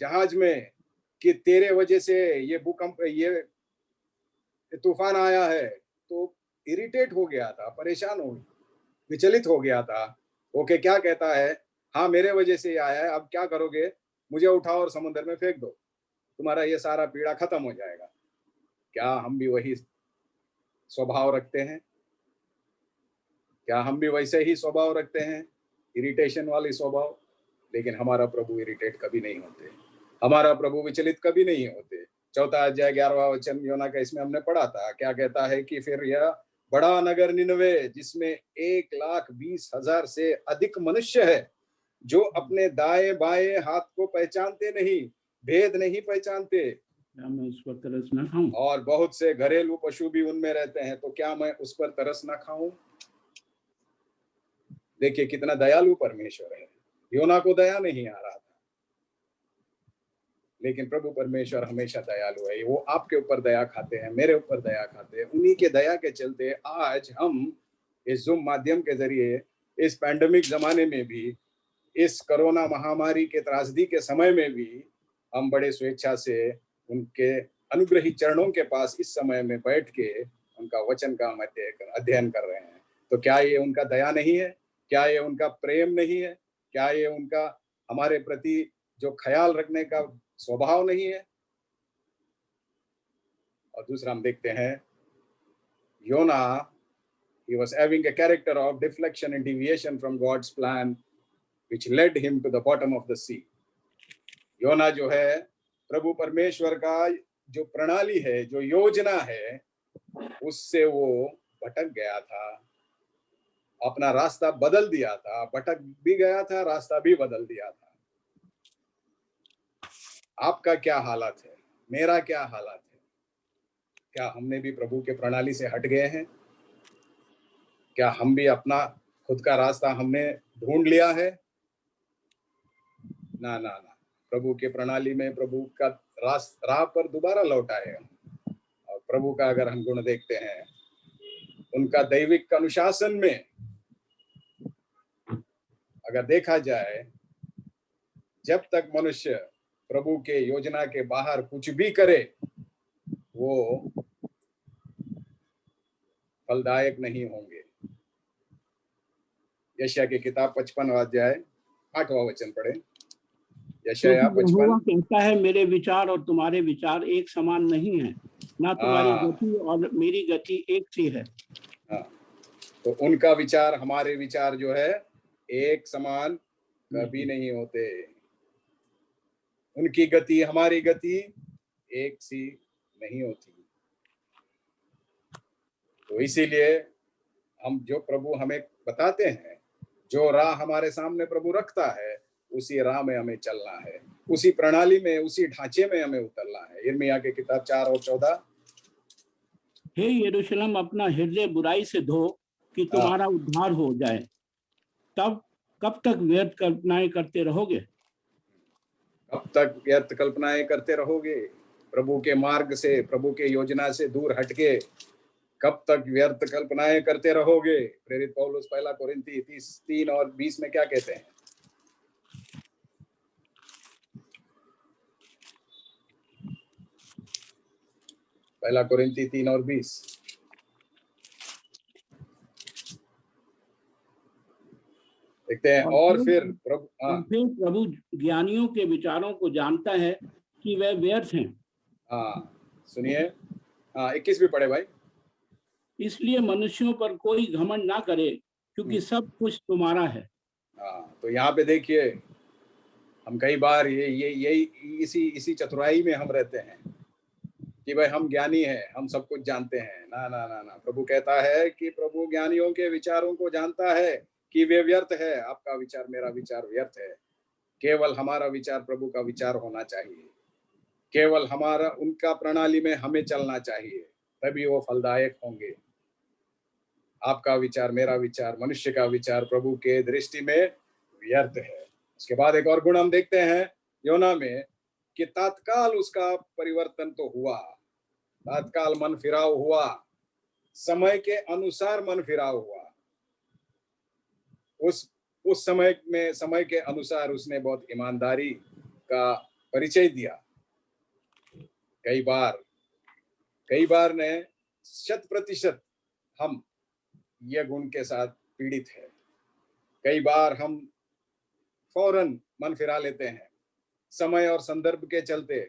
[SPEAKER 1] जहाज में कि तेरे वजह से ये भूकंप, ये तूफान आया है, तो इरिटेट हो गया था, परेशान हो, विचलित हो गया था। ओके, क्या कहता है? हाँ, मेरे वजह से ये आया है, अब क्या करोगे? मुझे उठाओ और समुद्र में फेंक दो, तुम्हारा ये सारा पीड़ा खत्म हो जाएगा। क्या हम भी वही स्वभाव रखते हैं? क्या हम भी वैसे ही स्वभाव रखते हैं, इरिटेशन वाली स्वभाव? लेकिन हमारा प्रभु इरिटेट कभी नहीं होते, हमारा प्रभु विचलित कभी नहीं होते। 4 अध्याय 11वां वचन योना का, इसमें हमने पढ़ा था, क्या कहता है कि फिर यह बड़ा नगर निनवे, जिसमें 1,20,000 से अधिक मनुष्य है, जो अपने दाएं बाएं हाथ को पहचानते नहीं, भेद नहीं पहचानते,
[SPEAKER 5] क्या मैं उस पर तरस न खाऊं?
[SPEAKER 1] और बहुत से घरेलू पशु भी उनमें रहते हैं, तो क्या मैं उस पर तरस ना खाऊं? देखिए कितना दयालु परमेश्वर है। योना को दया नहीं आ रहा था, लेकिन प्रभु परमेश्वर हमेशा दयालु है। वो आपके ऊपर दया खाते हैं, मेरे ऊपर दया खाते हैं। उन्हीं के दया के चलते आज हम इस जूम माध्यम के जरिए, इस पैंडेमिक जमाने में भी, इस कोरोना महामारी के त्रासदी के समय में भी, हम बड़े स्वेच्छा से उनके अनुग्रही चरणों के पास इस समय में बैठ के उनका वचन का हम अध्ययन कर रहे हैं। तो क्या ये उनका दया नहीं है? क्या ये उनका प्रेम नहीं है? क्या ये उनका हमारे प्रति जो ख्याल रखने का स्वभाव नहीं है? और दूसरा हम देखते हैं, योना, he was having a character of deflection and deviation from God's plan, which led him to the bottom of the sea. योना जो है, प्रभु परमेश्वर का जो प्रणाली है, जो योजना है, उससे वो भटक गया था, अपना रास्ता बदल दिया था, भटक भी गया था, रास्ता भी बदल दिया था। आपका क्या हालत है? मेरा क्या हालत है? क्या हमने भी प्रभु के प्रणाली से हट गए हैं? क्या हम भी अपना खुद का रास्ता हमने ढूंढ लिया है? ना ना ना, प्रभु के प्रणाली में, प्रभु का राह पर दोबारा लौटाए हम। और प्रभु का अगर हम गुण देखते हैं, उनका दैविक अनुशासन में अगर देखा जाए, जब तक मनुष्य प्रभु के योजना के बाहर कुछ भी करे, वो फलदायक नहीं होंगे। यशाया की किताब 55 अध्याय 8वां वचन पढ़े। यशाया
[SPEAKER 5] यहोवा
[SPEAKER 1] 55।
[SPEAKER 5] कहता है, मेरे विचार और तुम्हारे विचार एक समान नहीं है, ना तुम्हारी गति और मेरी गति एक सी है।
[SPEAKER 1] हाँ, तो उनका विचार, हमारे विचार जो है एक समान कभी नहीं होते। उनकी गति, हमारी गति एक सी नहीं होती। तो इसीलिए हम, जो प्रभु हमें बताते हैं, जो राह हमारे सामने प्रभु रखता है, उसी राह में हमें चलना है, उसी प्रणाली में, उसी ढांचे में हमें उतरना है। यिर्मयाह की किताब 4 और 14।
[SPEAKER 5] हे यरूशलेम, अपना हृदय बुराई से धो कि तुम्हारा उद्धार हो जाए। तब कब तक व्यर्थ कल्पनाएं करते रहोगे?
[SPEAKER 1] कब तक व्यर्थ कल्पनाएं करते रहोगे? प्रभु के मार्ग से, प्रभु के योजना से दूर हटके कब तक व्यर्थ कल्पनाएं करते रहोगे? प्रेरित पौलुस पहला कोरिन्थी 3 और 20 में क्या कहते हैं? पहला कोरिन्थी 3 और 20 देखते हैं। और फिर
[SPEAKER 5] प्रभु ज्ञानियों के विचारों को जानता है कि वे व्यर्थ हैं।
[SPEAKER 1] सुनिए, 21 भी पढ़े भाई।
[SPEAKER 5] इसलिए मनुष्यों पर कोई घमंड ना करे, क्योंकि सब कुछ तुम्हारा है।
[SPEAKER 1] तो यहाँ पे देखिए, हम कई बार यही इसी चतुराई में हम रहते हैं कि भाई हम ज्ञानी हैं, हम सब कुछ जानते हैं। ना ना ना ना, प्रभु कहता है कि प्रभु ज्ञानियों के विचारों को जानता है कि वे व्यर्थ है। आपका विचार, मेरा विचार व्यर्थ है। केवल हमारा विचार प्रभु का विचार होना चाहिए, केवल हमारा उनका प्रणाली में हमें चलना चाहिए, तभी वो फलदायक होंगे। आपका विचार, मेरा विचार, मनुष्य का विचार प्रभु के दृष्टि में व्यर्थ है। उसके बाद एक और गुण हम देखते हैं योना में कि तत्काल उसका परिवर्तन तो हुआ, तत्काल मन फिराव हुआ, समय के अनुसार मन फिराव हुआ। उस समय के अनुसार उसने बहुत ईमानदारी का परिचय दिया। कई बार ने 100% हम यह गुण के साथ पीड़ित है। कई बार हम फौरन मन फिरा लेते हैं, समय और संदर्भ के चलते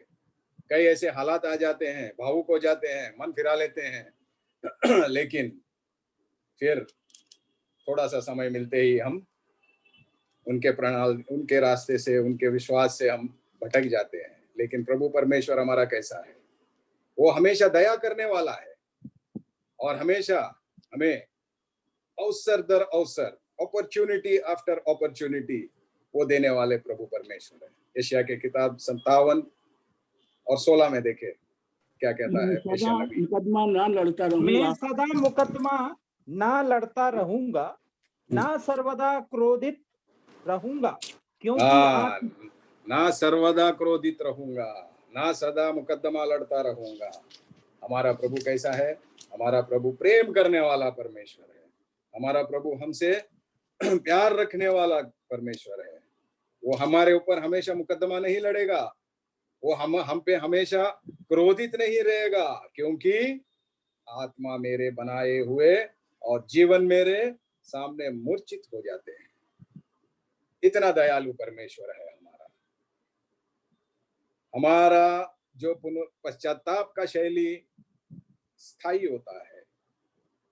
[SPEAKER 1] कई ऐसे हालात आ जाते हैं, भावुक हो जाते हैं, मन फिरा लेते हैं लेकिन फिर थोड़ा सा समय मिलते ही हम उनके रास्ते से, उनके विश्वास से हम भटक जाते हैं। लेकिन प्रभु परमेश्वर हमारा कैसा है? वो हमेशा दया करने वाला है और हमेशा हमें अवसर दर अवसर, अपॉर्चुनिटी आफ्टर अपॉर्चुनिटी वो देने वाले प्रभु परमेश्वर है। यशायाह के किताब 57 और 16 में देखे क्या कहता है यशायाह नबी।
[SPEAKER 5] मुकदमा ना लड़ता रहूंगा,
[SPEAKER 2] मैं सदा मुकदमा ना लड़ता रहूंगा, ना सर्वदा क्रोधित रहूंगा, क्योंकि
[SPEAKER 1] ना सर्वदा क्रोधित रहूंगा, ना सदा मुकदमा लड़ता रहूंगा। हमारा प्रभु कैसा है? हमारा प्रभु प्रेम करने वाला परमेश्वर है। हमारा प्रभु हमसे प्यार रखने वाला परमेश्वर है। वो हमारे ऊपर हमेशा मुकदमा नहीं लड़ेगा, वो हम पे हमेशा क्रोधित नहीं रहेगा, क्योंकि आत्मा मेरे बनाए हुए और जीवन मेरे सामने मूर्छित हो जाते हैं। इतना दयालु परमेश्वर है हमारा जो पश्चाताप का शैली स्थायी होता है,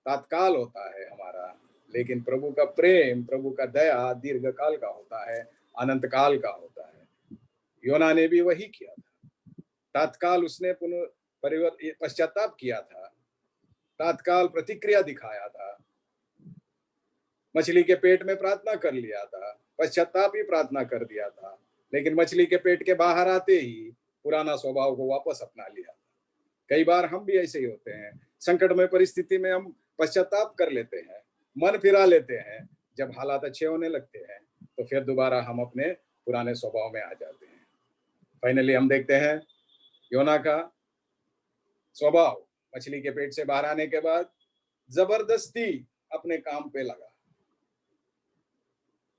[SPEAKER 1] तत्काल होता है हमारा, लेकिन प्रभु का प्रेम, प्रभु का दया दीर्घ काल का होता है, अनंत काल का होता है। योना ने भी वही किया था। तत्काल उसने पश्चाताप किया था, तत्काल प्रतिक्रिया दिखाया था, मछली के पेट में प्रार्थना कर लिया था, पश्चाताप ही प्रार्थना कर दिया था, लेकिन मछली के पेट के बाहर आते ही पुराना स्वभाव को वापस अपना लिया। कई बार हम भी ऐसे ही होते हैं, संकटमय परिस्थिति में हम पश्चाताप कर लेते हैं, मन फिरा लेते हैं। जब हालात अच्छे होने लगते हैं तो फिर दोबारा हम अपने पुराने स्वभाव में आ जाते हैं। फाइनली हम देखते हैं योना का स्वभाव मछली के पेट से बाहर आने के बाद जबरदस्ती अपने काम पे लगा।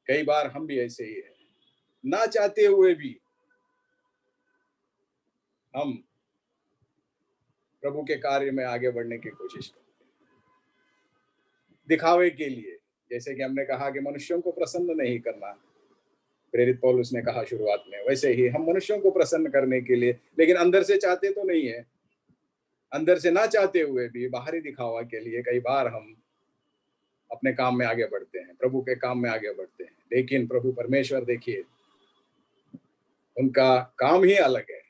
[SPEAKER 1] कई बार हम भी ऐसे ही है, ना चाहते हुए भी हम प्रभु के कार्य में आगे बढ़ने की कोशिश करते हैं, दिखावे के लिए। जैसे कि हमने कहा कि मनुष्यों को प्रसन्न नहीं करना, प्रेरित पौलुस ने कहा शुरुआत में, वैसे ही हम मनुष्यों को प्रसन्न करने के लिए, लेकिन अंदर से चाहते तो नहीं है, अंदर से ना चाहते हुए भी बाहरी दिखावा के लिए कई बार हम अपने काम में आगे बढ़ते हैं, प्रभु के काम में आगे बढ़ते हैं। लेकिन प्रभु परमेश्वर देखिए, उनका काम ही अलग है।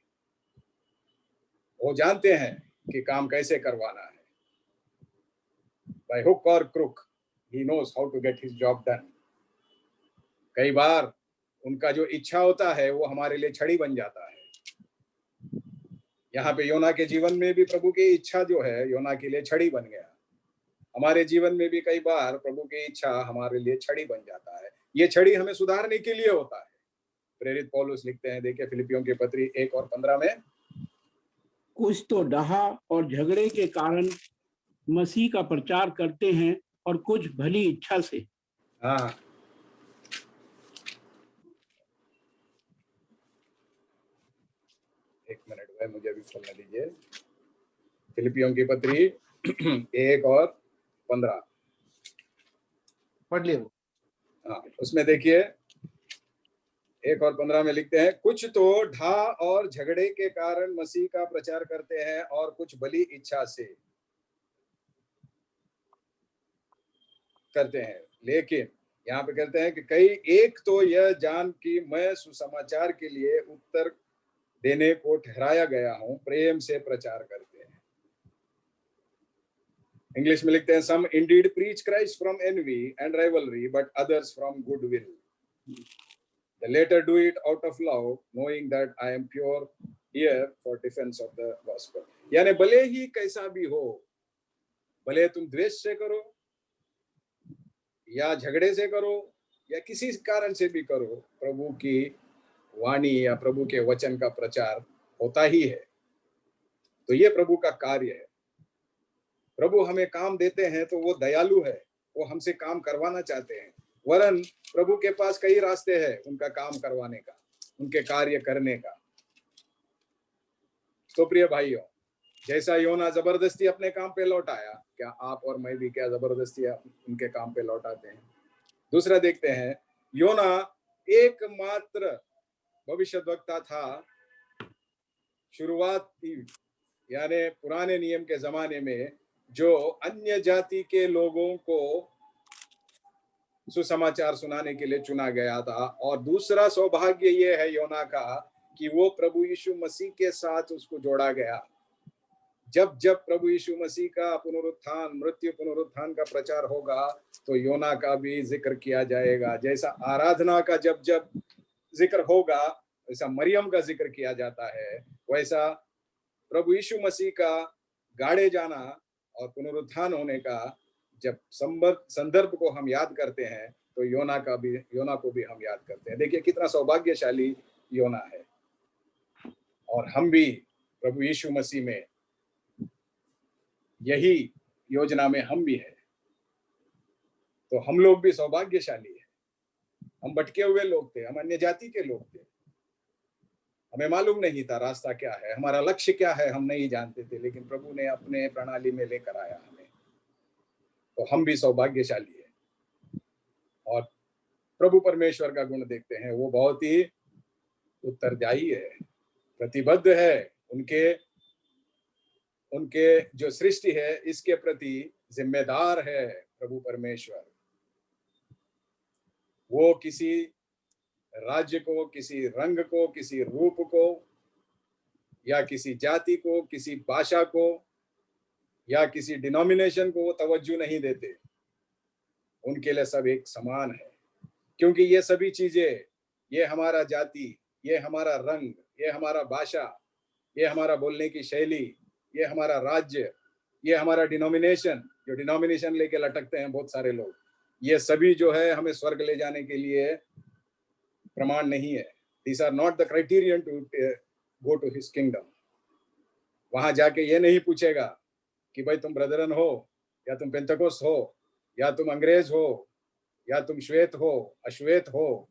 [SPEAKER 1] वो जानते हैं कि काम कैसे करवाना है। By hook or crook, he knows how to get his job done. कई बार उनका जो इच्छा होता है वो हमारे लिए छड़ी बन जाता है। यहाँ पे योना के जीवन में भी प्रभु की इच्छा जो है योना के लिए छड़ी बन गया। हमारे जीवन में भी कई बार प्रभु की इच्छा हमारे लिए छड़ी बन जाता है। ये छड़ी हमें सुधारने के लिए होता है। प्रेरित पौलुस लिखते हैं, देखिए फिलिपियों की पत्री 1 और 15 में,
[SPEAKER 5] कुछ तो डहा और झगड़े के कारण मसीह का प्रचार करते हैं और कुछ भली इच्छा से।
[SPEAKER 1] हाँ, एक मिनट भाई, मुझे अभी खोलने दीजिए। फिलिपियों की पत्री 1 और 15,
[SPEAKER 3] पढ़ लिए।
[SPEAKER 1] हाँ, उसमें देखिए 1 और 15 में लिखते हैं, कुछ तो ढा और झगड़े के कारण मसीह का प्रचार करते हैं और कुछ भली इच्छा से करते हैं। लेकिन यहाँ पे कहते हैं कि कई एक तो यह जान कि मैं सुसमाचार के लिए उत्तर देने को ठहराया गया हूं, प्रेम से प्रचार करते हैं। इंग्लिश में लिखते हैं, some indeed preach Christ from envy and rivalry but others from goodwill. The latter do it out of love, knowing that I am pure here for defense of the gospel. यानी भले ही कैसा भी हो, भले तुम द्वेष से करो या झगड़े से करो या किसी कारण से भी करो, प्रभु की वाणी या प्रभु के वचन का प्रचार होता ही है। तो ये प्रभु का कार्य है। प्रभु हमें काम देते हैं तो वो दयालु है, वो हमसे काम करवाना चाहते हैं। वरन प्रभु के पास कई रास्ते हैं उनका काम करवाने का, उनके कार्य करने का। तो प्रिय भाइयों, जैसा योना जबरदस्ती अपने काम पे लौट आया, क्या आप और मैं भी क्या जबरदस्ती उनके काम पे लौट आते हैं? दूसरा देखते हैं, योना एकमात्र भविष्यद्वक्ता था शुरुआती यानी पुराने नियम के जमाने में जो अन्य जाति के लोगों को सुसमाचार सुनाने के लिए चुना गया था। और दूसरा सौभाग्य ये है योना का कि वो प्रभु यीशु मसीह के साथ उसको जोड़ा गया। जब जब प्रभु यीशु मसीह का पुनरुत्थान, मृत्यु पुनरुत्थान का प्रचार होगा तो योना का भी जिक्र किया जाएगा। जैसा आराधना का जब जब जिक्र होगा, वैसा मरियम का जिक्र किया जाता है, वैसा प्रभु यीशु मसीह का गाड़े जाना और पुनरुत्थान होने का जब संदर्भ को हम याद करते हैं तो योना को भी हम याद करते हैं। देखिए कितना सौभाग्यशाली योना है। और हम भी प्रभु यीशु मसीह में यही योजना में हम भी है, तो हम लोग भी सौभाग्यशाली है। हम भटके हुए लोग थे, हम अन्य जाति के लोग थे, हमें मालूम नहीं था रास्ता क्या है, हमारा लक्ष्य क्या है हम नहीं जानते थे, लेकिन प्रभु ने अपने प्रणाली में लेकर आया हमें, तो हम भी सौभाग्यशाली है। और प्रभु परमेश्वर का गुण देखते हैं, वो बहुत ही उत्तरदायी है, प्रतिबद्ध है, उनके जो सृष्टि है इसके प्रति जिम्मेदार है प्रभु परमेश्वर। वो किसी राज्य को, किसी रंग को, किसी रूप को या किसी जाति को, किसी भाषा को या किसी डिनोमिनेशन को वो तवज्जो नहीं देते। उनके लिए सब एक समान है, क्योंकि ये सभी चीजें, ये हमारा जाति, ये हमारा रंग, ये हमारा भाषा, ये हमारा बोलने की शैली, ये हमारा राज्य, ये हमारा डिनोमिनेशन, जो डिनोमिनेशन लेके लटकते हैं बहुत सारे लोग, ये सभी जो है हमें स्वर्ग ले जाने के लिए प्रमाण नहीं है। These are not the criterion to go to his kingdom. वहां जाके ये नहीं पूछेगा कि भाई तुम ब्रदरन हो या तुम पेंतकोस्त हो या तुम अंग्रेज हो या तुम श्वेत हो, अश्वेत हो,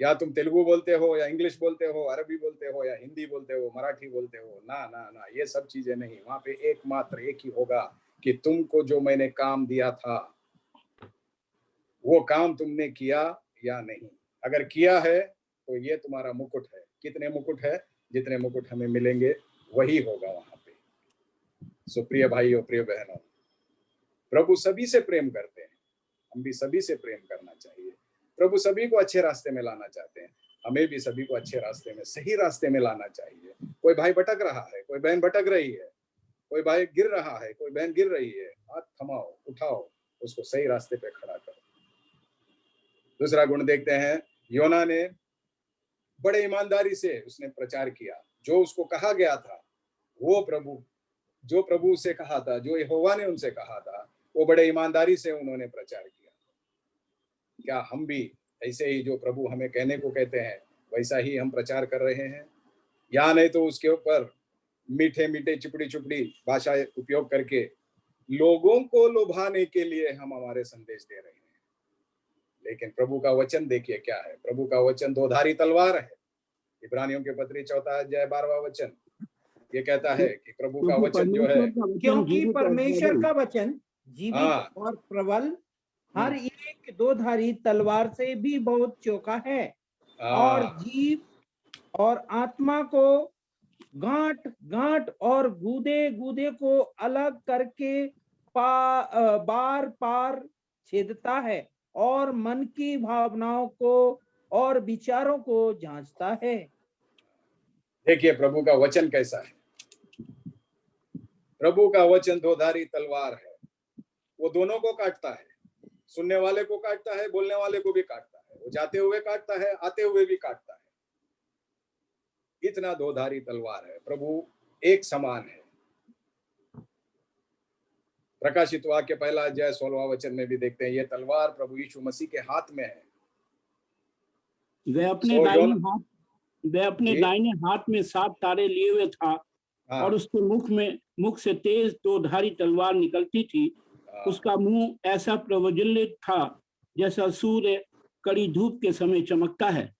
[SPEAKER 1] या तुम तेलुगु बोलते हो या इंग्लिश बोलते हो, अरबी बोलते हो या हिंदी बोलते हो, मराठी बोलते हो। ना ना ना, ये सब चीजें नहीं। वहां पे एकमात्र एक ही होगा कि तुमको जो मैंने काम दिया था वो काम तुमने किया या नहीं। अगर किया है तो ये तुम्हारा मुकुट है। कितने मुकुट है? जितने मुकुट हमें मिलेंगे वही होगा वहां पे। सो प्रिय भाइयों, प्रिय बहनों, प्रभु सभी से प्रेम करते हैं, हम भी सभी से प्रेम करना चाहिए। प्रभु सभी को अच्छे रास्ते में लाना चाहते हैं, हमें भी सभी को अच्छे रास्ते में, सही रास्ते में लाना चाहिए। कोई भाई भटक रहा है, कोई बहन भटक रही है, कोई भाई गिर रहा है, कोई बहन गिर रही है, हाथ थमाओ, उठाओ, उसको सही रास्ते पे खड़ा करो। दूसरा गुण देखते हैं, योना ने बड़े ईमानदारी से उसने प्रचार किया। जो उसको कहा गया था, वो जो प्रभु से कहा था, जो यहोवा ने उनसे कहा था, वो बड़े ईमानदारी से उन्होंने प्रचार किया। क्या हम भी ऐसे ही जो प्रभु हमें कहने को कहते हैं वैसा ही हम प्रचार कर रहे हैं, या नहीं तो उसके ऊपर मीठे मीठे चुपड़ी भाषा उपयोग करके लोगों को लुभाने के लिए हम हमारे संदेश दे रहे हैं? लेकिन प्रभु का वचन देखिए क्या है। प्रभु का वचन दोधारी तलवार है। इब्रानियों के पत्री 4 अध्याय 12वां वचन ये कहता है कि प्रभु का वचन जो है,
[SPEAKER 2] क्योंकि परमेश्वर का वचन जीवित और प्रबल, हर एक दोधारी तलवार से भी बहुत चौका है, और जीव और आत्मा को गांठ गांठ और गूदे गूदे को अलग करके बार पार छेदता है, और मन की भावनाओं को और विचारों को जांचता है।
[SPEAKER 1] देखिए प्रभु का वचन कैसा है। प्रभु का वचन दोधारी तलवार है। वो दोनों को काटता है, सुनने वाले को काटता है, बोलने वाले को भी काटता है। वो जाते हुए काटता है, आते हुए भी काटता है। इतना दोधारी तलवार है। प्रभु एक समान है। प्रकाशित वाक्य 1 अध्याय 16वां वचन में भी देखते हैं, ये तलवार प्रभु यीशु मसीह के हाथ में है।
[SPEAKER 5] वह अपने दाहिने हाथ में 7 तारे लिए हुए था, और उसके मुख से तेज दोधारी तलवार निकलती थी। उसका मुंह ऐसा प्रज्वलित था जैसा सूर्य कड़ी धूप के समय चमकता है।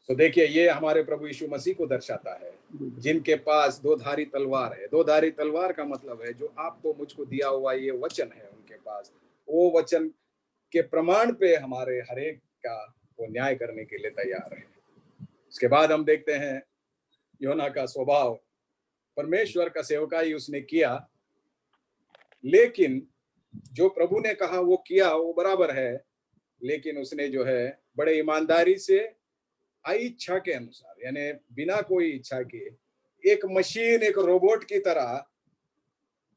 [SPEAKER 1] तो देखिए ये हमारे प्रभु यीशु मसीह को दर्शाता है, जिनके पास दोधारी तलवार है। दोधारी तलवार का मतलब है जो आपको मुझको दिया हुआ ये वचन है उनके पास, वो वचन के प्रमाण पे हमारे हरेक का वो न्याय करने के लिए तैयार है। उसके बाद हम देखते हैं योना का स्वभाव, परमेश्वर का सेवकाई उसने किया, लेकिन जो प्रभु ने कहा वो किया, वो बराबर है, लेकिन उसने जो है बड़े ईमानदारी से इच्छा के अनुसार, यानी बिना कोई इच्छा के, एक मशीन, एक रोबोट की तरह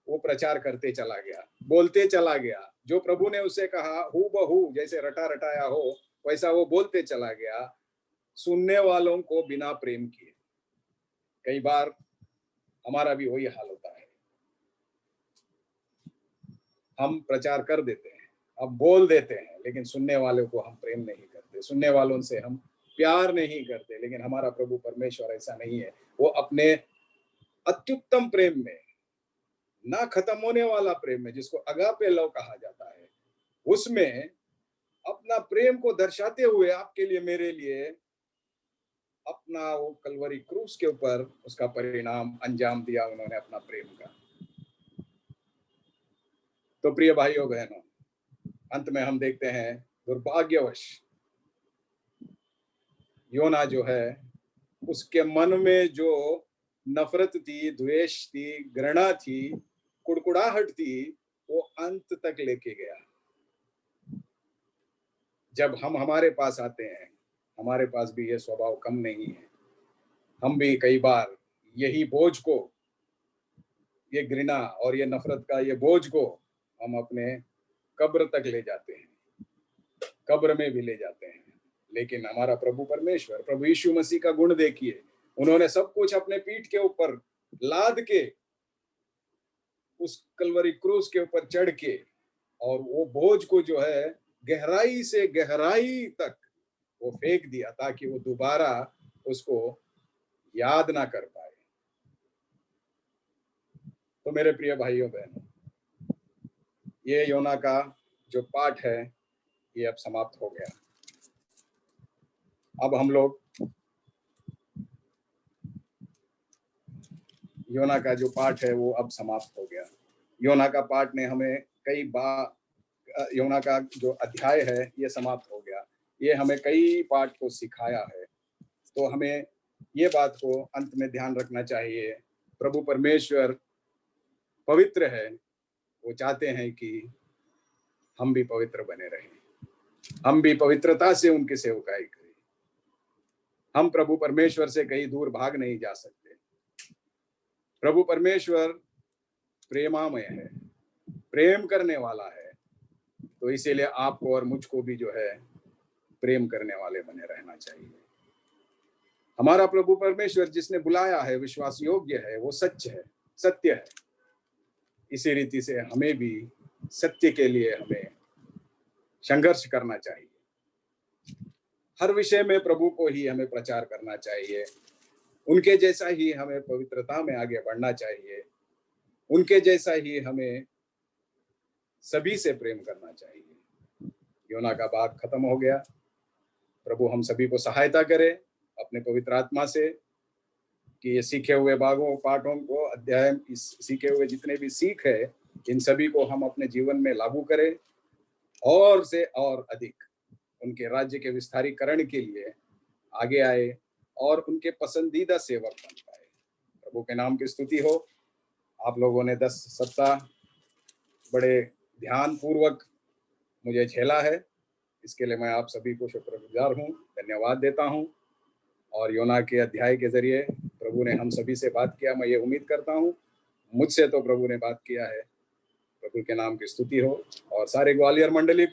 [SPEAKER 1] वो प्रचार करते चला गया, बोलते चला गया। जो प्रभु ने उसे कहा हूबहू जैसे रटा रटाया हो वैसा वो बोलते चला गया, सुनने वालों को बिना प्रेम किए। कई बार हमारा भी वही हाल होता है। हम प्रचार कर देते हैं, अब बोल देते हैं, लेकिन सुनने वालों को हम प्रेम नहीं करते, सुनने वालों से हम प्यार नहीं करते। लेकिन हमारा प्रभु परमेश्वर ऐसा नहीं है। वो अपने अत्युत्तम प्रेम में, ना खत्म होने वाला प्रेम में, जिसको अगापे लव कहा जाता है, उसमें अपना प्रेम को दर्शाते हुए आपके लिए, मेरे लिए अपना वो कलवरी क्रूस के ऊपर उसका परिणाम अंजाम दिया उन्होंने अपना प्रेम का। तो प्रिय भाइयों बहनों, अंत में हम देखते हैं दुर्भाग्यवश योना जो है, उसके मन में जो नफरत थी, द्वेष थी, घृणा थी, कुड़कुड़ाहट थी, वो अंत तक लेके गया। जब हम हमारे पास आते हैं, हमारे पास भी ये स्वभाव कम नहीं है। हम भी कई बार यही बोझ को, ये घृणा और ये नफरत का ये बोझ को हम अपने कब्र तक ले जाते हैं, कब्र में भी ले जाते हैं। लेकिन हमारा प्रभु परमेश्वर, प्रभु यीशु मसीह का गुण देखिए, उन्होंने सब कुछ अपने पीठ के ऊपर लाद के उस कलवरी क्रूस के ऊपर चढ़ के, और वो बोझ को जो है गहराई से गहराई तक वो फेंक दिया, ताकि वो दोबारा उसको याद ना कर पाए। तो मेरे प्रिय भाइयों बहनों, ये योना का जो पाठ है ये अब समाप्त हो गया। अब हम लोग योना का जो पाठ है वो अब समाप्त हो गया। योना का पाठ ने हमें कई बार, योना का जो अध्याय है ये समाप्त हो गया, ये हमें कई पाठ को सिखाया है। तो हमें ये बात को अंत में ध्यान रखना चाहिए, प्रभु परमेश्वर पवित्र है, वो चाहते हैं कि हम भी पवित्र बने रहें, हम भी पवित्रता से उनकी सेवकाई करें। हम प्रभु परमेश्वर से कहीं दूर भाग नहीं जा सकते। प्रभु परमेश्वर प्रेमामय है, प्रेम करने वाला है, तो इसीलिए आपको और मुझको भी जो है प्रेम करने वाले बने रहना चाहिए। हमारा प्रभु परमेश्वर जिसने बुलाया है विश्वास योग्य है, वो सच है, सत्य है। इसी रीति से हमें भी सत्य के लिए हमें संघर्ष करना चाहिए। हर विषय में प्रभु को ही हमें प्रचार करना चाहिए। उनके जैसा ही हमें पवित्रता में आगे बढ़ना चाहिए। उनके जैसा ही हमें सभी से प्रेम करना चाहिए। योना का भाग खत्म हो गया। प्रभु हम सभी को सहायता करे अपने पवित्र आत्मा से कि ये सीखे हुए भागों पाठों को अध्याय सीखे हुए जितने भी सीख है इन सभी को हम अपने जीवन में लागू करें और से और अधिक उनके राज्य के विस्तारीकरण के लिए आगे आए और उनके पसंदीदा सेवक बन पाए। प्रभु के नाम की स्तुति हो। आप लोगों ने 10 सप्ताह बड़े ध्यान पूर्वक मुझे झेला है, इसके लिए मैं आप सभी को शुक्रगुजार हूँ, धन्यवाद देता हूँ। और योना के अध्याय के जरिए प्रभु ने हम सभी से बात किया। मैं ये उम्मीद करता हूँ मुझसे तो प्रभु ने बात किया है। प्रभु के नाम की स्तुति हो। और सारे ग्वालियर मंडली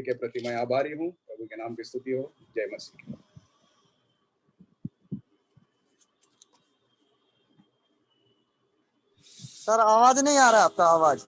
[SPEAKER 1] के प्रति मैं आभारी हूँ। प्रभु के नाम की स्तुति हो। जय मसीह।
[SPEAKER 6] सर आवाज नहीं आ रहा, आपका आवाज।